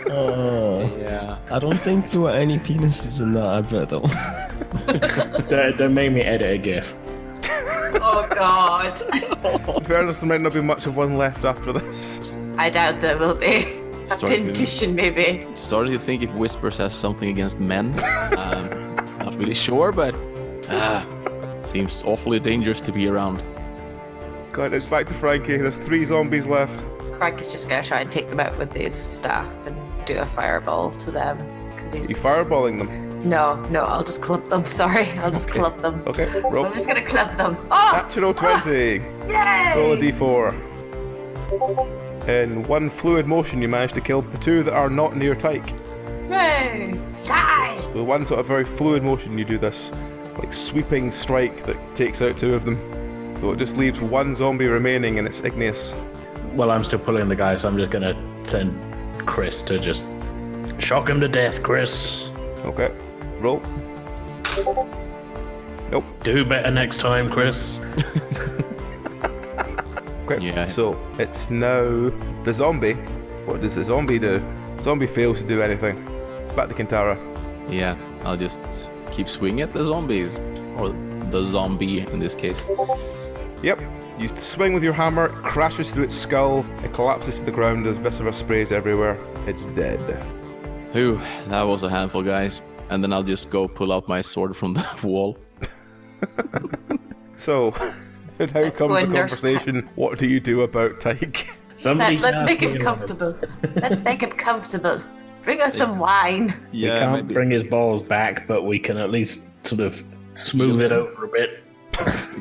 Oh. Yeah. I don't think there were any penises in that advert though. Don't make me edit a gif. Oh god. In fairness, there might not be much of one left after this. I doubt there will be. A Starting to- pincushion, maybe. Starting to think if Whispers has something against men. Not really sure, but seems awfully dangerous to be around. God, it's back to Frankie. There's 3 zombies left. Frank is just gonna try and take them out with his staff and do a fireball to them. Because he's. You fireballing them. No, I'll just club them. Sorry, I'll just club them. Okay, roll. I'm just gonna club them. Oh! Natural 20. Yay! Roll a d4. In one fluid motion, you manage to kill the 2 that are not near Tyke. Yay! Die! So one sort of very fluid motion, you do this like sweeping strike that takes out 2 of them. So it just leaves 1 zombie remaining, and it's Igneous. Well, I'm still pulling the guy, so I'm just gonna send Chris to just shock him to death, Chris. Okay, roll. Nope. Do better next time, Chris. Okay, Yeah. so it's now the zombie. What does the zombie do? Zombie fails to do anything. It's back to Kintara. Yeah, I'll just keep swinging at the zombies. Or the zombie in this case. Yep. You swing with your hammer, it crashes through its skull, it collapses to the ground as viscera sprays everywhere. It's dead. Whew, that was a handful, guys. And then I'll just go pull out my sword from the wall. So, now Let's comes go the and nurse conversation. What do you do about Tyke? Somebody Let's cast make me him in comfortable. Let's make him comfortable. Bring us some wine. We can't bring his balls back, but we can at least sort of smooth it over a bit.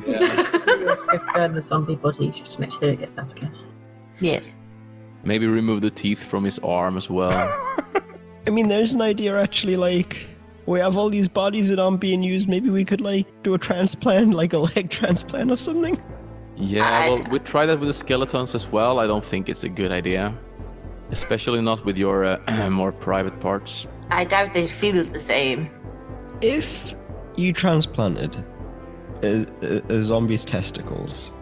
We also burn the zombie bodies just to make sure they don't get back again. Yes. Maybe remove the teeth from his arm as well. I mean, there's an idea actually, like, we have all these bodies that aren't being used. Maybe we could, like, do a transplant, like a leg transplant or something. Yeah, well, we tried that with the skeletons as well. I don't think it's a good idea. Especially not with your more private parts. I doubt they feel the same. If you transplanted a zombie's testicles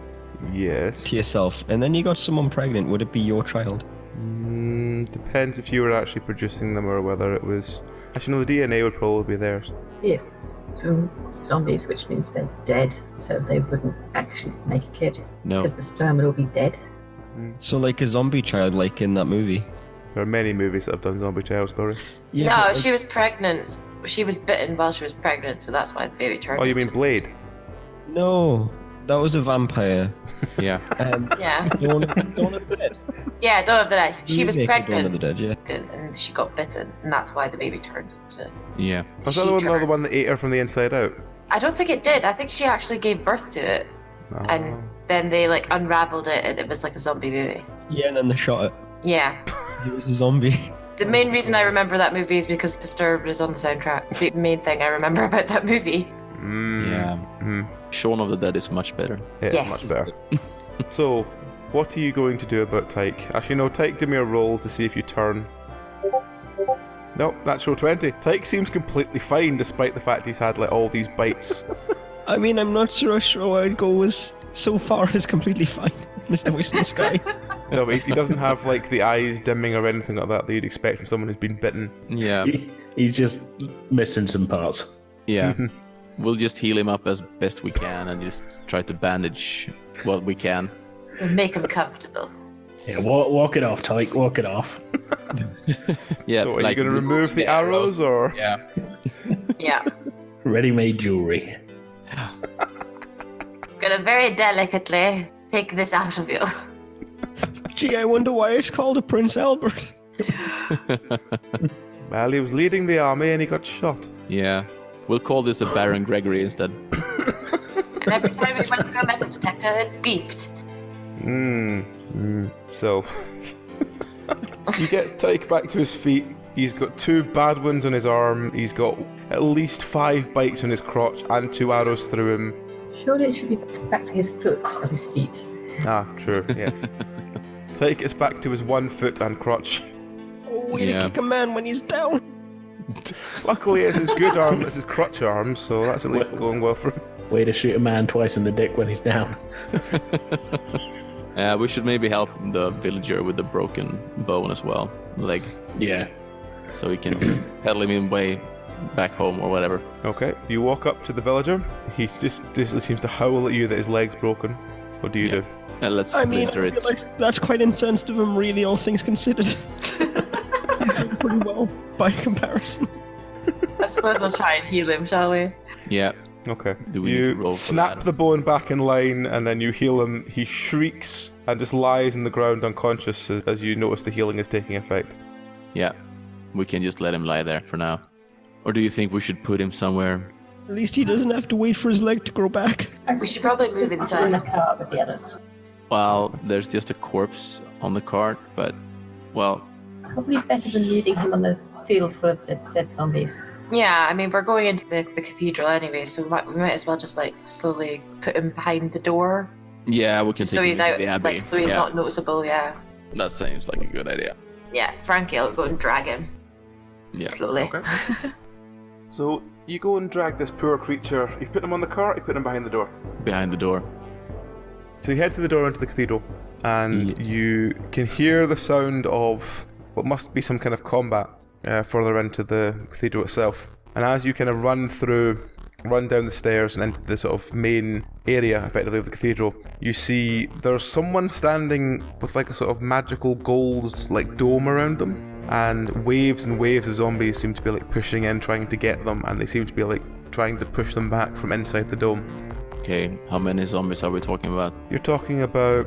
Yes. to yourself, and then you got someone pregnant, would it be your child? Depends if you were actually producing them or whether it was... Actually, no, the DNA would probably be theirs. Yes, some zombies, which means they're dead, so they wouldn't actually make a kid. No. Because the sperm would all be dead. So, like a zombie child, like in that movie. There are many movies that have done zombie child story. Yeah, No, but, like, she was pregnant. She was bitten while she was pregnant, so that's why the baby turned. Oh, you mean into- Blade? No, that was a vampire. Yeah. Yeah. Dawn of the Dead. Yeah, Dawn of the Dead. She was Remake of Dawn of the pregnant, Dead, yeah. and she got bitten, and that's why the baby turned into. Yeah. Was She that the one, turned- the one that ate her from the inside out? I don't think it did. I think she actually gave birth to it, No. and then they like unraveled it, and it was like a zombie baby. Yeah, and then they shot it. Yeah. He was a zombie. The main reason I remember that movie is because Disturbed is on the soundtrack. It's the main thing I remember about that movie. Yeah. Shaun of the Dead is much better. Yeah, Yes. much better. So, what are you going to do about Tyke? Actually, no, Tyke, do me a roll to see if you turn. Nope, natural 20. Tyke seems completely fine despite the fact he's had like all these bites. I mean, I'm not so sure I'd go as so far as completely fine, Mr. Western Sky. No, but he doesn't have like the eyes dimming or anything like that you'd expect from someone who's been bitten. Yeah. He's just missing some parts. Yeah. We'll just heal him up as best we can and just try to bandage what we can. And make him comfortable. Yeah, walk it off, Tyke, walk it off. Yeah. So, are you going to remove the arrows or? Yeah. Yeah. Ready-made jewelry. Gonna very delicately take this out of you. Gee, I wonder why it's called a Prince Albert. Well, he was leading the army and he got shot. Yeah. We'll call this a Baron Gregory instead. And every time it went through a metal detector, it beeped. So, you get Tyke back to his feet. He's got 2 bad wounds on his arm. He's got at least 5 bites on his crotch and 2 arrows through him. Surely it should be back to his foot, not his feet. Ah, true, yes. So he gets back to his 1 foot and crutch. Oh, way to kick a man when he's down. Luckily, it's his good arm, it's his crutch arm, so that's at least going well for him. Way to shoot a man twice in the dick when he's down. We should maybe help the villager with the broken bone as well, leg. Yeah. So we can pedal him way back home or whatever. Okay, you walk up to the villager. He just seems to howl at you that his leg's broken. What do you do? Let's I mean, splinter it. like, that's quite insensitive of him, really, all things considered. He's doing pretty well, by comparison. I suppose we'll try and heal him, shall we? Yeah. Okay. Do we need to roll You for snap that? the bone back in line, and then you heal him. He shrieks and just lies on the ground unconscious as you notice the healing is taking effect. Yeah. We can just let him lie there for now. Or do you think we should put him somewhere? At least he doesn't have to wait for his leg to grow back. We should probably move In inside. the car with the others. Well, there's just a corpse on the cart, but, well, Probably better than leaving him on the field full of dead zombies. Yeah, I mean, we're going into the cathedral anyway, so we might as well just, like, slowly put him behind the door. yeah, we can take So him he's into out, the abbey. like, so he's Yeah, not noticeable, yeah. that seems like a good idea. Yeah, Frankie will go and drag him. Yeah. Slowly. Okay. So you go and drag this poor creature. You put him on the cart, you put him behind the door. Behind the door. So you head through the door into the cathedral, and you can hear the sound of what must be some kind of combat further into the cathedral itself. And as you kind of run down the stairs and into the sort of main area, effectively, of the cathedral, you see there's someone standing with like a sort of magical gold like dome around them, and waves of zombies seem to be like pushing in, trying to get them, and they seem to be like trying to push them back from inside the dome. Okay, how many zombies are we talking about? You're talking about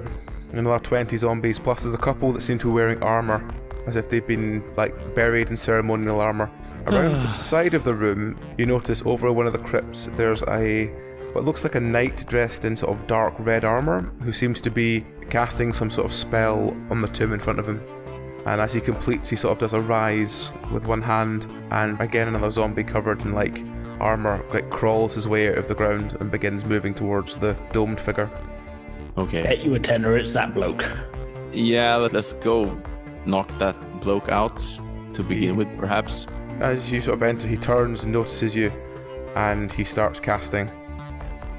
another 20 zombies, plus there's a couple that seem to be wearing armour, as if they've been like buried in ceremonial armour. Around the side of the room, you notice over one of the crypts, there's what looks like a knight dressed in sort of dark red armour, who seems to be casting some sort of spell on the tomb in front of him. And as he completes, he sort of does a rise with one hand, and again another zombie covered in like armour like crawls his way out of the ground and begins moving towards the domed figure. Okay. Bet you a tenner it's that bloke. Yeah, let's go knock that bloke out to begin with, perhaps. As you sort of enter, he turns and notices you, and he starts casting.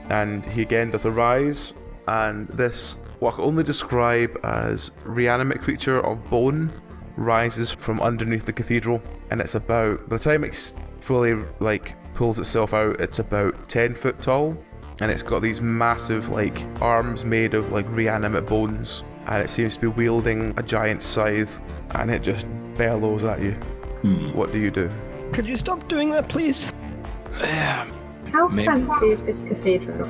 And he again does a rise, and this, what I can only describe as reanimate creature of bone, rises from underneath the cathedral, and it's about, by the time it's fully like pulls itself out, it's about 10 foot tall, and it's got these massive like arms made of like reanimate bones, and it seems to be wielding a giant scythe, and it just bellows at you. What do you do? Could you stop doing that, please? How Maybe. fancy is this cathedral?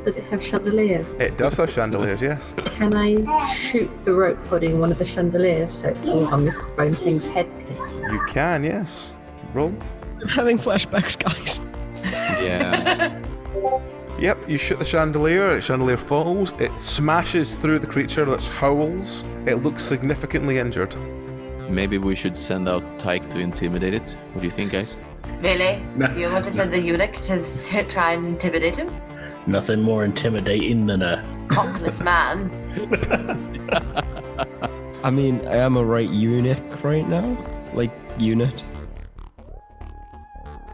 Does it have chandeliers? It does have chandeliers, yes. Can I shoot the rope holding one of the chandeliers so it falls on this bone thing's head, please? You can, yes. Roll. I'm having flashbacks, guys. Yeah. Yep, you shoot the chandelier falls, it smashes through the creature, which howls. It looks significantly injured. Maybe we should send out Tyke to intimidate it. What do you think, guys? Really? No. You want to send the eunuch to try and intimidate him? Nothing more intimidating than a... Cockless man. I mean, I am a right eunuch right now. Like, unit.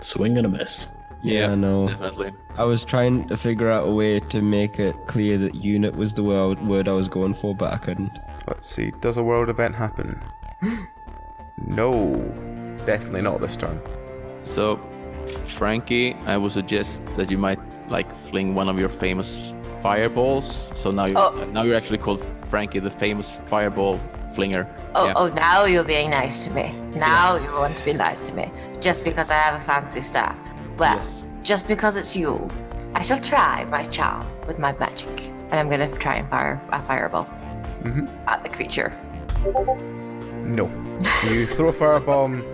Swing and a miss. Yeah, I know. Definitely. I was trying to figure out a way to make it clear that unit was the word I was going for, but I couldn't. Let's see, does a world event happen? No, definitely not this turn. So, Frankie, I would suggest that you might like fling one of your famous fireballs. So now you're actually called Frankie, the famous fireball flinger. Oh, now you're being nice to me. Now you want to be nice to me. Just because I have a fancy staff. Well, Yes. just because it's you. I shall try my charm with my magic. And I'm gonna try and fire a fireball at the creature. No. You throw a firebomb,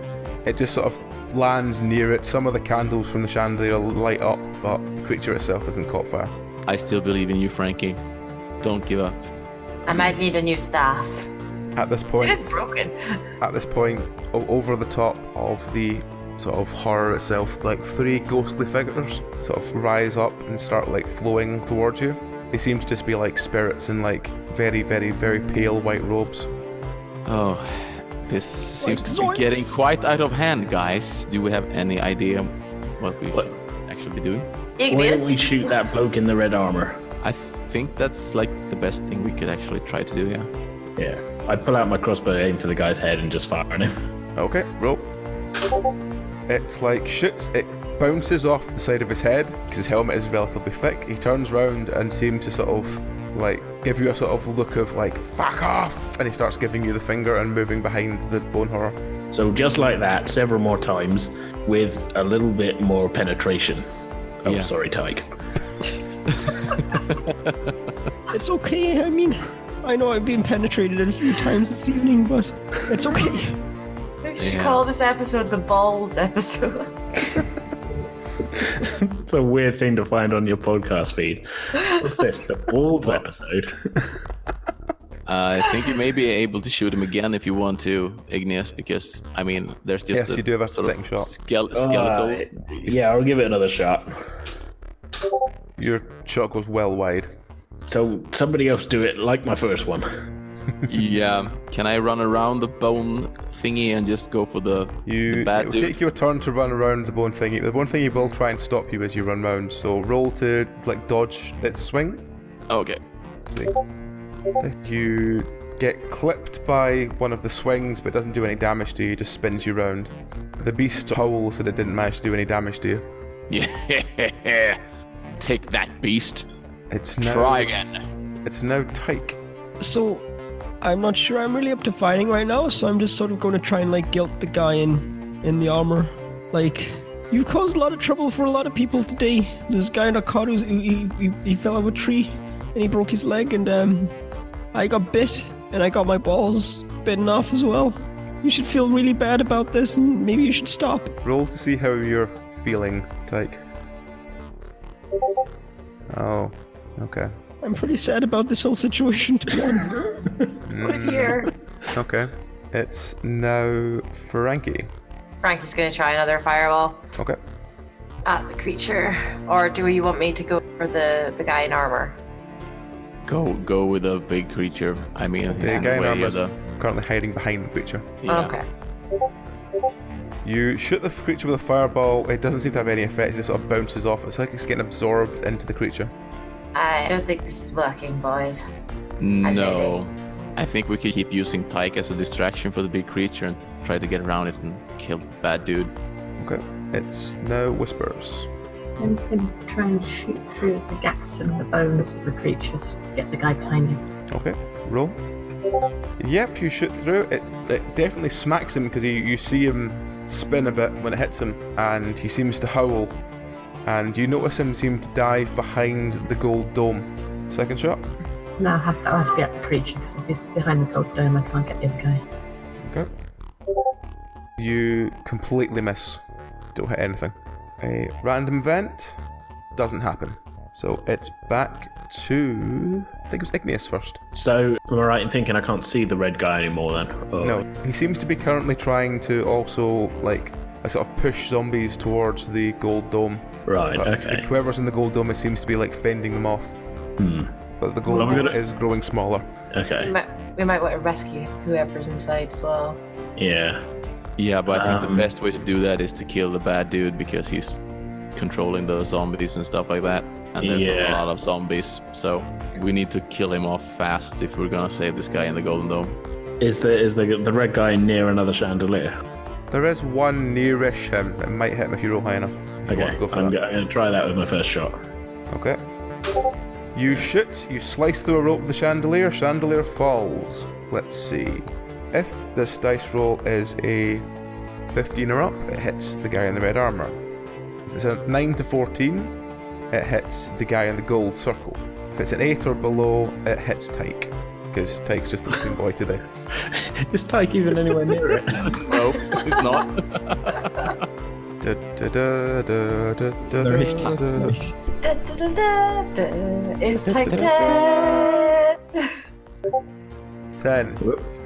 it just sort of lands near it. Some of the candles from the chandelier light up, but the creature itself isn't caught fire. I still believe in you, Frankie. Don't give up. I might need a new staff. At this point, It is broken. Over the top of the sort of horror itself, like 3 ghostly figures sort of rise up and start like flowing towards you. They seem to just be like spirits in like very, very, very pale white robes. Oh, this seems to be getting quite out of hand, guys. Do we have any idea what we should actually be doing? Why don't we shoot that bloke in the red armor? I think that's like the best thing we could actually try to do, yeah. Yeah. I pull out my crossbow, aim for the guy's head, and just fire at him. Okay, roll. It's like shoots, it bounces off the side of his head, because his helmet is relatively thick. He turns round and seems to sort of like give you a sort of look of like, fuck off! And he starts giving you the finger and moving behind the bone horror. So just like that, several more times, with a little bit more penetration. Oh, Yeah. sorry, Tyke. It's okay. I mean, I know I've been penetrated a few times this evening, but it's okay. We should Yeah. call this episode the balls episode. It's a weird thing to find on your podcast feed. What's this? The balls episode? I think you may be able to shoot him again if you want to, Igneous, because, I mean, there's just Yes, you do have a sort second shot. skeletal. Yeah, I'll give it another shot. Your shot goes well wide. So somebody else do it like my first one. Yeah. Can I run around the bone thingy and just go for the bad It'll dude? take you a turn to run around the bone thingy. The bone thingy will try and stop you as you run round, so roll to like dodge its swing. Okay. See. If you get clipped by one of the swings but doesn't do any damage to you, it just spins you round. The beast howls that it didn't manage to do any damage to you. Yeah. Take that, beast. It's now, Try again. It's now Tyke. So, I'm not sure I'm really up to fighting right now, so I'm just sort of going to try and like guilt the guy in the armor. Like, you caused a lot of trouble for a lot of people today. This guy in a car, he fell out of a tree and he broke his leg, and I got bit and I got my balls bitten off as well. You should feel really bad about this, and maybe you should stop. Roll to see how you're feeling, Tyke. Oh, okay. I'm pretty sad about this whole situation, to be honest. Oh dear. Okay. It's now Frankie. Frankie's gonna try another fireball Okay. at the creature. Or do you want me to go for the guy in armor? Go with a big creature. I mean, he's The in guy in the way armor of is the... currently hiding behind the creature. Yeah. Okay. You shoot the creature with a fireball, it doesn't seem to have any effect, it just sort of bounces off. It's like it's getting absorbed into the creature. I don't think this is working, boys. No. I think we could keep using Tyke as a distraction for the big creature and try to get around it and kill the bad dude. Okay. It's now Whispers. And then try and shoot through the gaps in the bones of the creature to get the guy behind him. Okay. Roll. Yep, you shoot through. It definitely smacks him because you see him spin a bit when it hits him, and he seems to howl. And you notice him seem to dive behind the gold dome. Second shot. Now that has to be at the creature, because if he's behind the gold dome, I can't get the other guy. Okay. You completely miss. Don't hit anything. A random event doesn't happen. So it's back to... I think it was Igneous first. So, am I right in thinking I can't see the red guy anymore then? Oh. No, he seems to be currently trying to also, like, sort of push zombies towards the gold dome. Right, But okay. whoever's in the gold dome, it seems to be, like, fending them off. But the gold Well, I'm dome gonna- is growing smaller. Okay. We might want to rescue whoever's inside as well. Yeah. Yeah, but I think the Um, best way to do that is to kill the bad dude because he's controlling those zombies and stuff like that. And there's a Yeah. lot of zombies, so we need to kill him off fast if we're gonna save this guy in the Golden Dome. Is the red guy near another chandelier? There is one nearish him. It might hit him if you roll high enough. If you Okay, want to go for I'm that. going to try that with my first shot. Okay. You shoot, you slice through a rope of the chandelier falls. Let's see. If this dice roll is a 15 or up, it hits the guy in the red armor. If it's a 9 to 14, it hits the guy in the gold circle. If it's an 8 or below, it hits Tyke. Because Tyke's just a looking boy today. Is Tyke even anywhere near it? No, he's not. Very nice. Da, da, da, da, da. Is Tyke 10.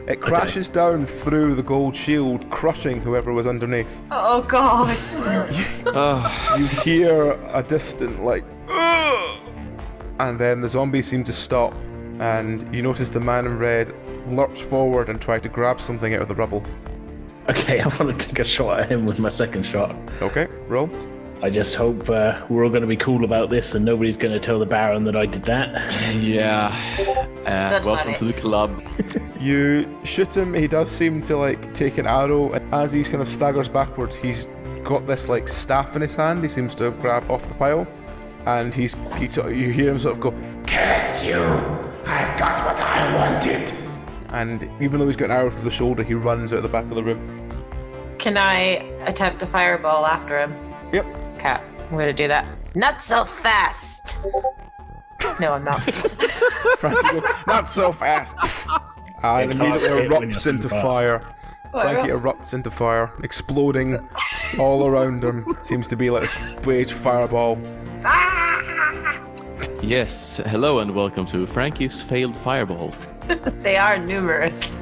It crashes down through the gold shield, crushing whoever was underneath. Oh god. You hear a distant, like, "Ugh!" and then the zombies seem to stop, and you notice the man in red lurch forward and try to grab something out of the rubble. Okay, I want to take a shot at him with my second shot. Okay, roll. I just hope we're all going to be cool about this and nobody's going to tell the Baron that I did that. Yeah. Don't Welcome worry. to the club. You shoot him, he does seem to like take an arrow, and as he kind of staggers backwards, he's got this like staff in his hand. He seems to have grabbed off the pile, and you hear him sort of go, "Curse you! I've got what I wanted!" And even though he's got an arrow through the shoulder, he runs out the back of the room. Can I attempt a fireball after him? Yep. Okay, I'm gonna do that. Not so fast! No, I'm not. Frankie goes, "Not so fast!" And It's hard immediately to hit when you're erupts super into fast. fire. Frankie erupts into fire, exploding all around him. Seems to be like this rage fireball. Yes, hello and welcome to Frankie's failed fireballs. They are numerous.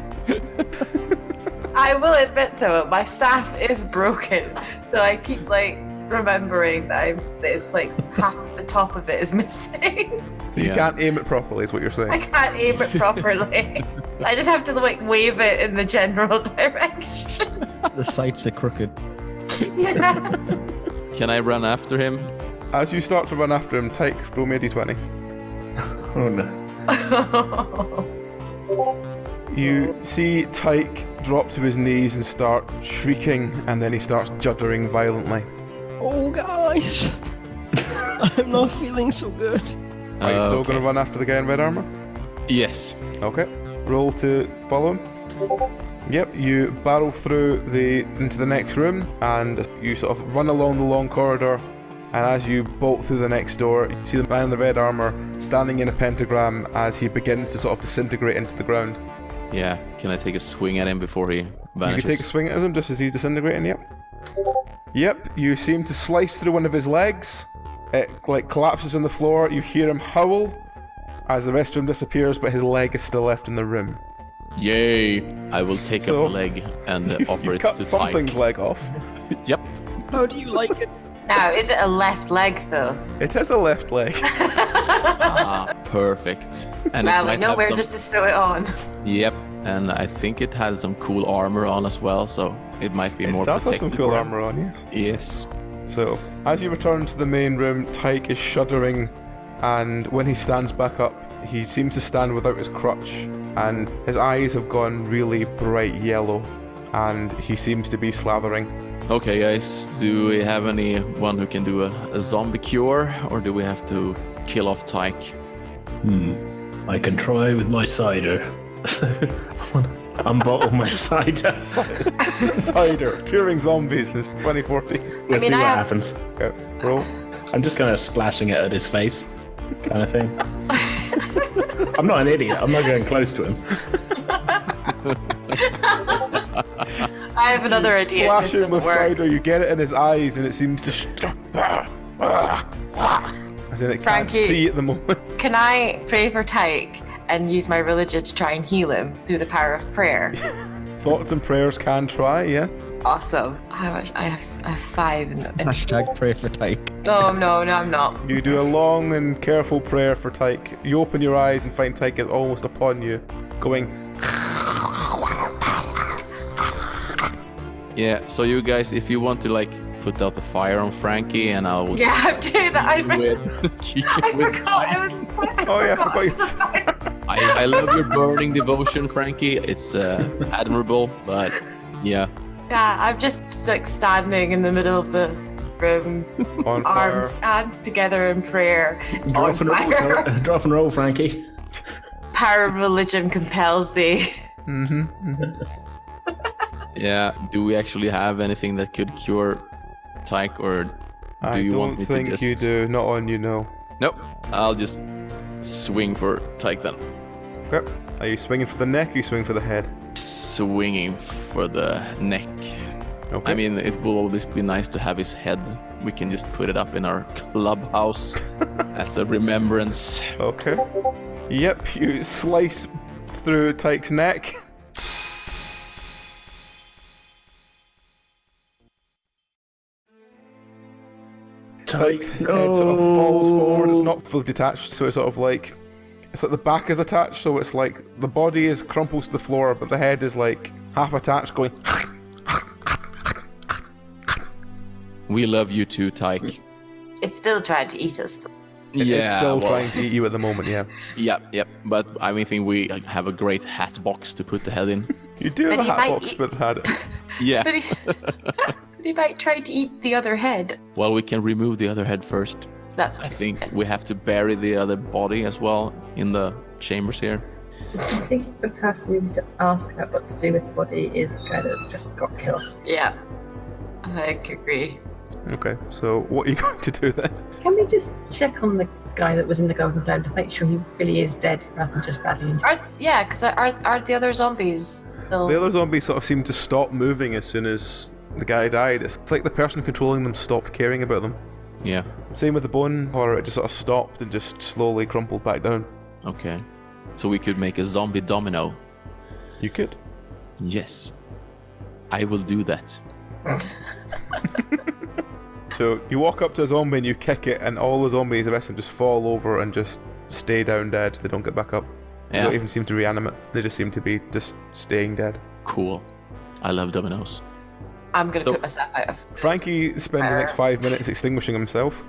I will admit though, my staff is broken, so I keep like remembering that it's like half the top of it is missing. So you can't aim it properly, is what you're I saying. can't aim it properly. I just have to like wave it in the general direction. The sights are crooked. Yeah. Can I run after him? As you start to run after him, Tyke, roll me a d20. Oh no. You see Tyke drop to his knees and start shrieking, and then he starts juddering violently. Oh, guys! I'm not feeling so good. Are you still Okay. going to run after the guy in red armor? Yes. Okay. Roll to follow him. Yep, you barrel through into the next room, and you sort of run along the long corridor, and as you bolt through the next door, you see the man in the red armor standing in a pentagram as he begins to sort of disintegrate into the ground. Yeah. Can I take a swing at him before he You vanishes? can take a swing at him just as he's disintegrating, yep. Yep, you seem to slice through one of his legs. It like collapses on the floor, you hear him howl as the rest of him disappears, but his leg is still left in the room. Yay! I will take So, up the leg and offer You it cut to something's Tyke. leg off. Yep. How do you like it? Now, is it a left leg though? It is a left leg. Ah, perfect. And it Well, we might know have where some- just to sew it on. Yep. And I think it has some cool armor on as well, so it might be more It does have protected some cool for him. armor on, yes. Yes. So, as you return to the main room, Tyke is shuddering, and when he stands back up, he seems to stand without his crutch, and his eyes have gone really bright yellow, and he seems to be slathering. Okay, guys, do we have anyone who can do a zombie cure, or do we have to kill off Tyke? I can try with my cider. Unbottle my cider. Cider, curing zombies since 2014. We'll see I what have- happens. Okay, roll. I'm just kind of splashing it at his face, kind of thing. I'm not an idiot. I'm not going close to him. I have another idea if Splash this him doesn't with work. cider, you get it in his eyes, and it seems to as in it can't Frankie. see at the moment. Can I pray for Tyke and use my religion to try and heal him through the power of prayer? Thoughts and prayers can try, yeah. Awesome. How much? I have 5. Hashtag pray for Tyke. Oh, no, I'm not. You do a long and careful prayer for Tyke. You open your eyes and find Tyke is almost upon you, going. Yeah, so you guys, if you want to like put out the fire on Frankie, and I'll Yeah, I'm doing that. I with, forgot it was. Oh, yeah, I forgot forgot it was a fire. I love your burning devotion, Frankie. It's admirable, but yeah. Yeah, I'm just like standing in the middle of the room, On fire. arms hands together in prayer. Drop on and fire. roll, drop and roll, Frankie. Power of religion compels thee. Yeah, do we actually have anything that could cure Tyke, or do you want me I don't think to just... you do. Not on you, no. Nope, I'll just swing for Tyke then. Okay. Are you swinging for the neck or are you swinging for the head? Swinging for the neck. Okay. I mean, it will always be nice to have his head. We can just put it up in our clubhouse as a remembrance. Okay. Yep, you slice through Tyke's neck. Tyke's head sort of falls forward. It's not not fully detached, so it's sort of like the back is attached, so it's like the body is crumpled to the floor, but the head is like half attached, going. We love you too, Tyke. It's still trying to eat us. It's still trying to eat you at the moment, yeah. Yep. But I think we have a great hatbox to put the head in. You do have a hatbox, but had it. Yeah. But he might try to eat the other head. Well, we can remove the other head first. That's I true. think Yes. we have to bury the other body as well in the chambers here. I think the person you need to ask about what to do with the body is the guy that just got killed. Yeah, I agree. Okay, so what are you going to do then? Can we just check on the guy that was in the Golden Dome to make sure he really is dead rather than just badly injured? Because are the other zombies still... The other zombies sort of seemed to stop moving as soon as the guy died. It's like the person controlling them stopped caring about them. Yeah. Same with the bone horror, it just sort of stopped and just slowly crumpled back down. Okay. So we could make a zombie domino. You could. Yes. I will do that. So you walk up to a zombie and you kick it, and all the zombies, the rest of them, just fall over and just stay down dead. They don't get back up. They Yeah. don't even seem to reanimate. They just seem to be just staying dead. Cool. I love dominoes. I'm going to So- put myself out of... Frankie spends the next 5 minutes extinguishing himself.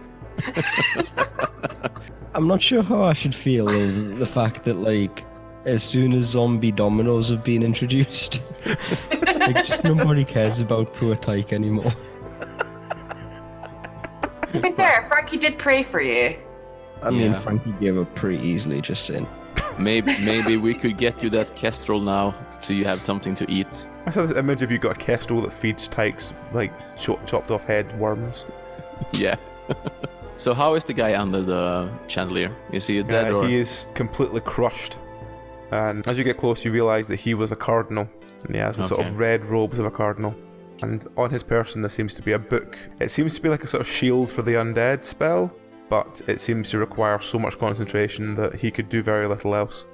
I'm not sure how I should feel of the fact that, like, as soon as zombie dominoes have been introduced, like, just nobody cares about poor Tyke anymore. To be fair, Frankie did pray for you. I mean, Yeah. Frankie gave up pretty easily, just saying. Maybe we could get you that kestrel now, so you have something to eat. I saw this image of you got a kestrel that feeds Tyke's, like, chopped off head worms. Yeah. So how is the guy under the chandelier? Is he dead or? He is completely crushed. And as you get close, you realise that he was a cardinal. And he has the sort Okay. of red robes of a cardinal. And on his person there seems to be a book. It seems to be like a sort of shield for the undead spell, but it seems to require so much concentration that he could do very little else.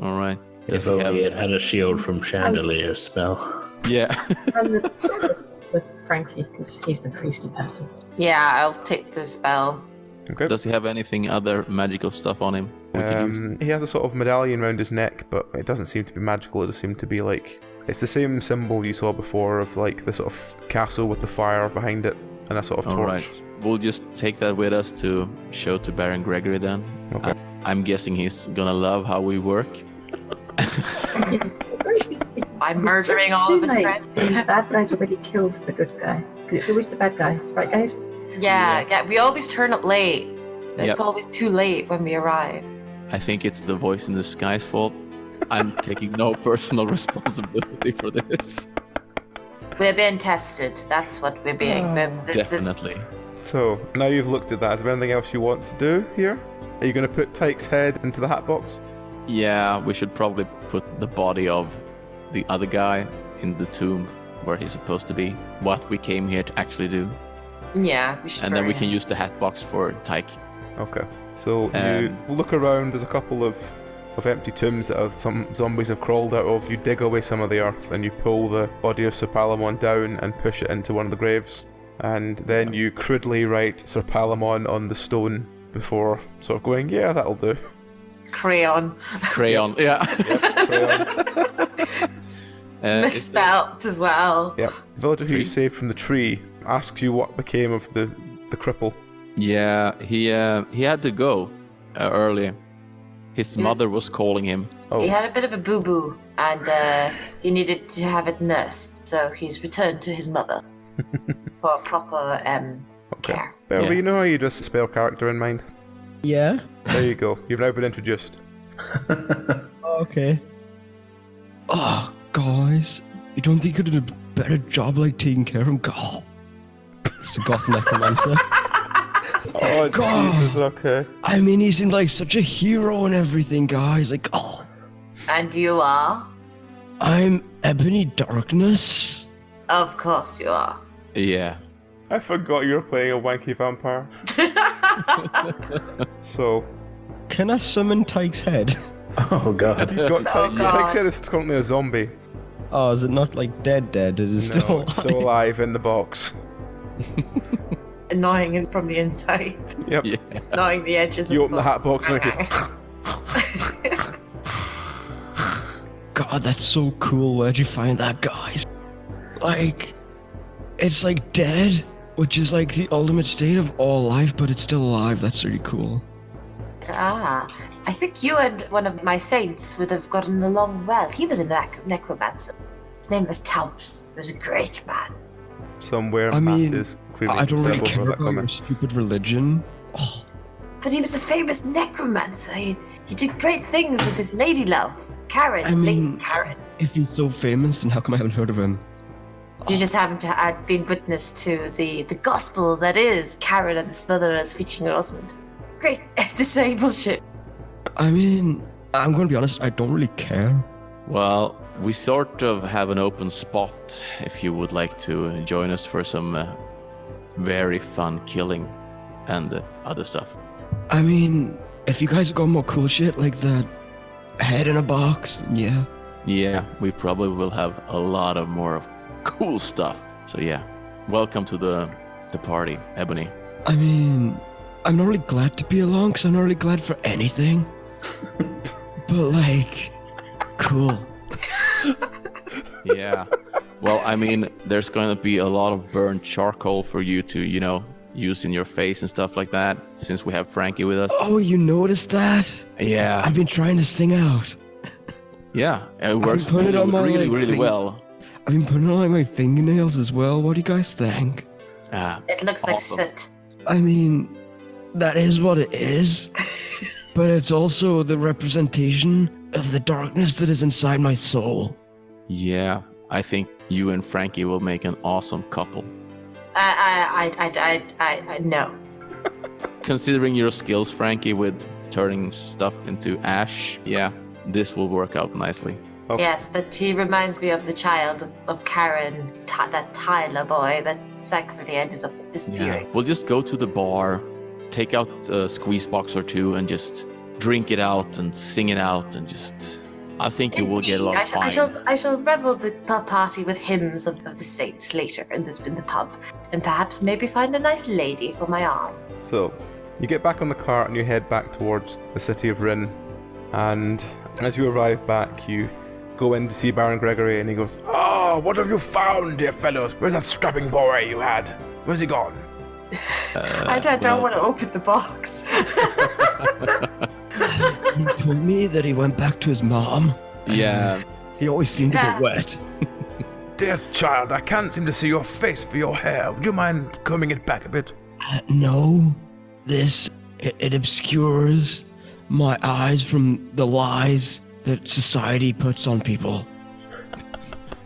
All right. If Does he only have- it had a shield from chandelier spell. Yeah. And the Frankie, because he's the priesty person. Yeah, I'll take the spell. Okay. Does he have anything other magical stuff on him we could use? He has a sort of medallion around his neck, but it doesn't seem to be magical. It just seems to be like... It's the same symbol you saw before of like the sort of castle with the fire behind it and a sort of All torch. right. We'll just take that with us to show to Baron Gregory then. Okay. I'm guessing he's gonna love how we work. By murdering all of his friends. The bad guy's already killed the good guy. Because it's always the bad guy, right, guys? Yeah, we always turn up late. It's Yep. always too late when we arrive. I think it's the voice in the sky's fault. I'm taking no personal responsibility for this. We're being tested. That's what we're being. Definitely. So, now you've looked at that, is there anything else you want to do here? Are you going to put Tyke's head into the hatbox? Yeah, we should probably put the body of the other guy in the tomb where he's supposed to be. What we came here to actually do. Yeah, we should. And then we bury can him. use the hatbox for Tyke. Okay. So, you look around, there's a couple of empty tombs that some zombies have crawled out of. You dig away some of the earth and you pull the body of Sir Palamon down and push it into one of the graves. And then you crudely write Sir Palamon on the stone before sort of going, yeah, that'll do. Crayon. Crayon, yeah. Yep, crayon. Misspelt as well. Yep. The villager who you Tree. saved from the tree asks you what became of the cripple. Yeah, he had to go early. His He was- mother was calling him. Oh, He had a bit of a boo-boo, and he needed to have it nursed, so he's returned to his mother for proper okay. care. Beverly, Yeah. you know how you just spell character in mind? Yeah? There you go. You've now been introduced. Okay. Oh, guys, you don't think you could have done a better job, like, taking care of him? God. It's the goth necromancer. Oh, God. Jesus, okay. I mean, he seemed like such a hero and everything, guys. Like, oh, And you are? I'm Ebony Darkness. Of course you are. Yeah. I forgot you were playing a wanky vampire. So, Can I summon Tyke's head? Oh god. you've got Oh, Tyke. God. Tyke's head is currently a zombie. Oh, is it not like dead? Is it No, still it's still alive in the box. annoying him from the inside, Yep. Yeah. gnawing the edges. You of open the hat box and it goes. God, that's so cool. Where'd you find that, guys? Like, it's like dead, which is like the ultimate state of all life, but it's still alive. That's really cool. Ah, I think you and one of my saints would have gotten along well. He was a necromancer. His name was Taubes. He was a great man. Somewhere I Matt mean, is clearly I don't really himself care over that about your comment. stupid religion. Oh, But he was a famous necromancer. He did great things with his lady love, Karen. I mean- Lady Karen. if he's so famous, then how come I haven't heard of him? You just haven't been witness to the gospel that is Karen and the Smotherers featuring Osmond. Great to say bullshit. I mean, I'm going to be honest, I don't really care. Well, we sort of have an open spot if you would like to join us for some very fun killing and other stuff. I mean, if you guys got more cool shit like that head in a box, yeah. Yeah, we probably will have a lot of more of cool stuff. So yeah, welcome to the party, Ebony. I mean, I'm not really glad to be along because I'm not really glad for anything. But like, cool. Yeah. Well, I mean, there's going to be a lot of burnt charcoal for you to, use in your face and stuff like that, since we have Frankie with us. Oh, you noticed that? Yeah. I've been trying this thing out. Yeah, and it works put it really, on my, really, like, really thing. well. I've been putting on like my fingernails as well. What do you guys think? It looks like Awesome. soot. I mean, that is what it is. But it's also the representation of the darkness that is inside my soul. Yeah, I think you and Frankie will make an awesome couple. I no. Considering your skills, Frankie, with turning stuff into ash, yeah, this will work out nicely. Oh. Yes, but he reminds me of the child of Karen, that Tyler boy that thankfully ended up disappearing. We'll just go to the bar, take out a squeeze box or two, and just drink it out and sing it out, and just. I think you will get a lot of I fun. shall revel the party with hymns of the saints later in the pub, and perhaps maybe find a nice lady for my arm. So, you get back on the cart and you head back towards the city of Rin. And as you arrive back, you go in to see Baron Gregory, and he goes, "Oh, what have you found, dear fellows? Where's that strapping boy you had? Where's he gone?" I don't want to open the box. He told me that he went back to his mom. Yeah, He always seemed to Yeah. get wet. "Dear child, I can't seem to see your face for your hair. Would you mind combing it back a bit?" No, it obscures my eyes from the lies that society puts on people.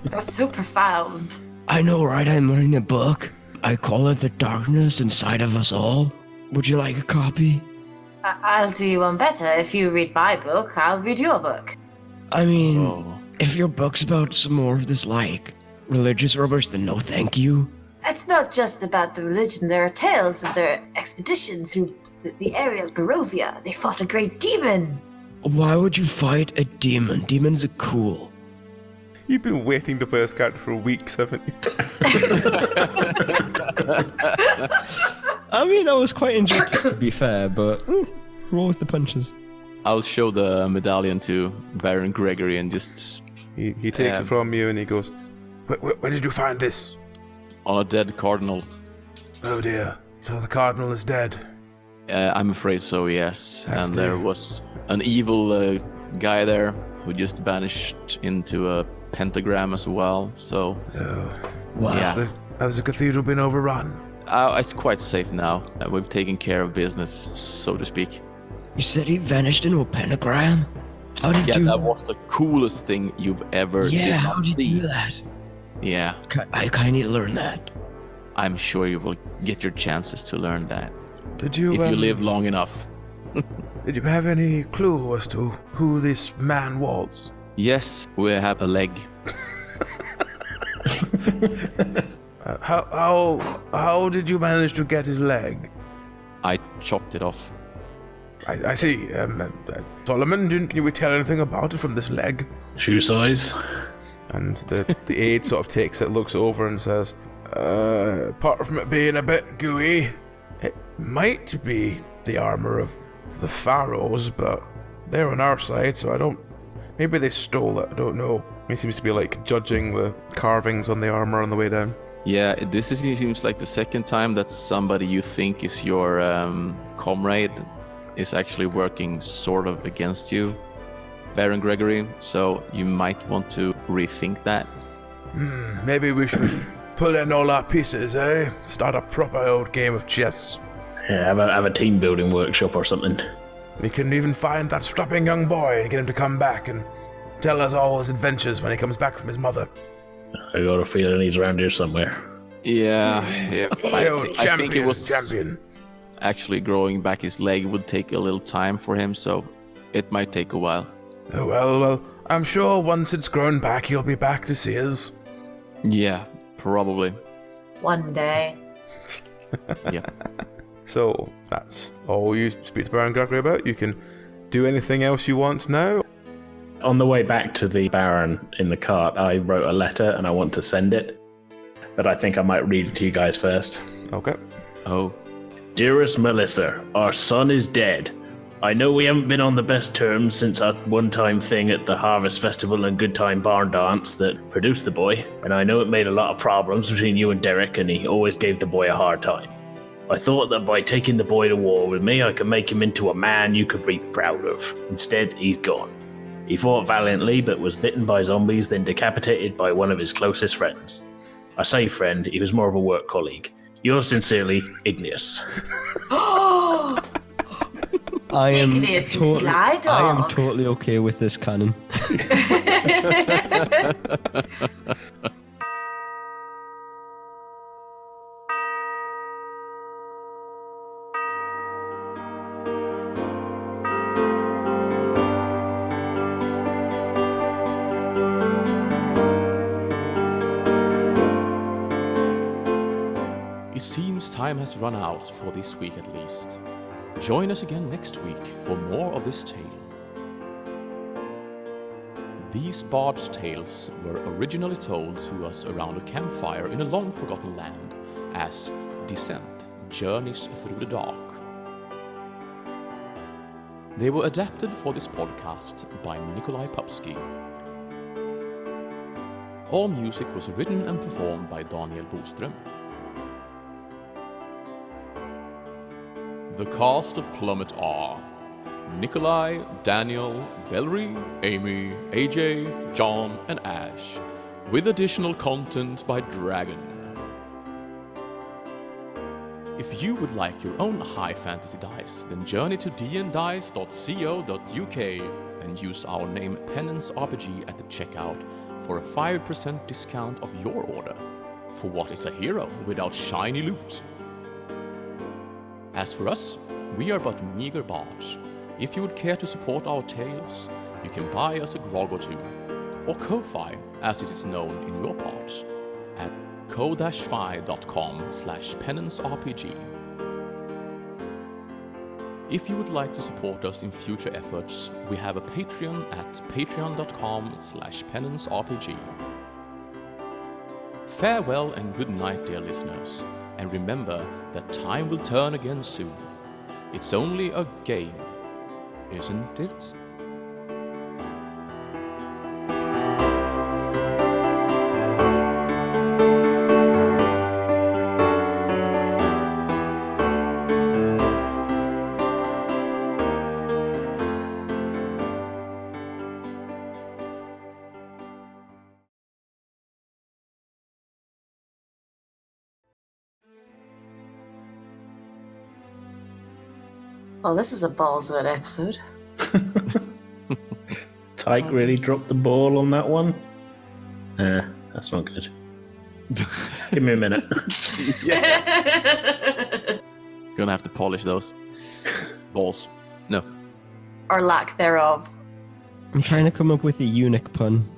That's so profound. I know, right? I'm reading a book. I call it The Darkness Inside of Us All. Would you like a copy? I'll do you one better. If you read my book, I'll read your book. I mean, Oh. if your book's about some more of this, like, religious rubbish, then no thank you. It's not just about the religion. There are tales of their expedition through the area of Barovia. They fought a great demon. Why would you fight a demon? Demons are cool. You've been waiting to play this character for weeks, haven't you? I mean, I was quite enjoying it, to be fair, but roll with the punches. I'll show the medallion to Baron Gregory and just He takes it from you and he goes, where did you find this? on a dead cardinal. Oh dear, so the cardinal is dead. I'm afraid so, yes. That's And there was an evil guy there who just vanished into a pentagram as well. So Oh, Wow. yeah, has the cathedral been overrun? it's quite safe now. We've taken care of business, so to speak. You said he vanished into a pentagram? How did Yeah, you... that was the coolest thing you've ever Yeah, did how not did you see. do that? Yeah, I kind of need to learn that. I'm sure you will get your chances to learn that Did you, if you live long enough. Did you have any clue as to who this man was? Yes, we have a leg. How did you manage to get his leg? I chopped it off. I see. Solomon, can you tell anything about it from this leg? Shoe size. And the aide sort of takes it, looks over and says, Apart from it being a bit gooey, it might be the armor of the pharaohs, but they're on our side, so I don't... Maybe they stole it, I don't know. He seems to be, like, judging the carvings on the armor on the way down. Yeah, seems like the second time that somebody you think is your comrade is actually working sort of against you, Baron Gregory, so you might want to rethink that. Maybe we should pull in all our pieces, eh? Start a proper old game of chess. Yeah, have a team building workshop or something. We can even find that strapping young boy and get him to come back and tell us all his adventures when he comes back from his mother. I got a feeling he's around here somewhere. Yeah. I think it was champion. Actually growing back his leg would take a little time for him, so it might take a while. Oh, well, I'm sure once it's grown back, he'll be back to see us. Yeah, probably. One day. Yeah. So, that's all you speak to Baron Gregory about. You can do anything else you want now. On the way back to the Baron in the cart, I wrote a letter and I want to send it. But I think I might read it to you guys first. Okay. Oh. Dearest Melissa, our son is dead. I know we haven't been on the best terms since that one-time thing at the Harvest Festival and Good Time Barn Dance that produced the boy, and I know it made a lot of problems between you and Derek, and he always gave the boy a hard time. I thought that by taking the boy to war with me, I could make him into a man you could be proud of. Instead, he's gone. He fought valiantly, but was bitten by zombies, then decapitated by one of his closest friends. I say friend, he was more of a work colleague. Yours sincerely, Igneous. I am Igneous, you sly dog. totally okay with this canon. It seems time has run out for this week at least. Join us again next week for more of this tale. These bard's tales were originally told to us around a campfire in a long-forgotten land as Descent, Journeys Through the Dark. They were adapted for this podcast by Nikolai Popsky. All music was written and performed by Daniel Boström. The cast of Plummet are Nikolai, Daniel, Bellery, Amy, AJ, John, and Ash, with additional content by Dragon. If you would like your own high fantasy dice, then journey to dndice.co.uk and use our name Penance RPG at the checkout for a 5% discount of your order. For what is a hero without shiny loot? As for us, we are but meager bards. If you would care to support our tales, you can buy us a grog or two, or Ko-Fi, as it is known in your parts, at ko-fi.com/penancerpg. If you would like to support us in future efforts, we have a Patreon at patreon.com/penancerpg. Farewell and good night, dear listeners, and remember that time will turn again soon. It's only a game, isn't it? Well, this is a balls of an episode. Tyke really dropped the ball on that one. That's not good. Give me a minute. Gonna have to polish those balls. No. Or lack thereof. I'm trying to come up with a eunuch pun.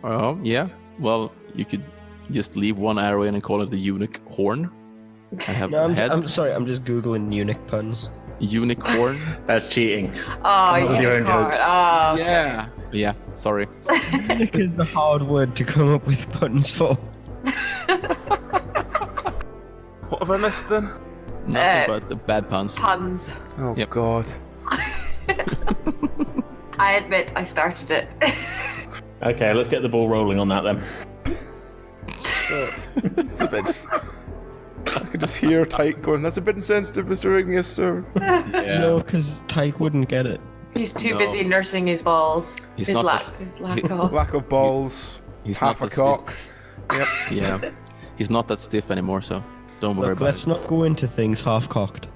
Oh, yeah. Well, you could just leave one arrow in and call it the eunuch horn. And have No, a head. I'm sorry, I'm just googling eunuch puns. Unicorn. That's cheating. Oh, With your own unicorn. jokes. Oh, Yeah, sorry. Eunuch is the hard word to come up with puns for. What have I missed then? Nothing but the bad puns. Puns. Oh Yep. God. I admit I started it. Okay, let's get the ball rolling on that then. It's a bit. I could just hear Tyke going, "That's a bit insensitive, Mr. Igneous, sir." Yeah. No, because Tyke wouldn't get it. He's too No. busy nursing his balls. He's His not lack the- of. Lack of balls. He's Half a not that cock. Yep. Yeah. He's not that stiff anymore, so don't worry Look, about let's it. not go into things half-cocked.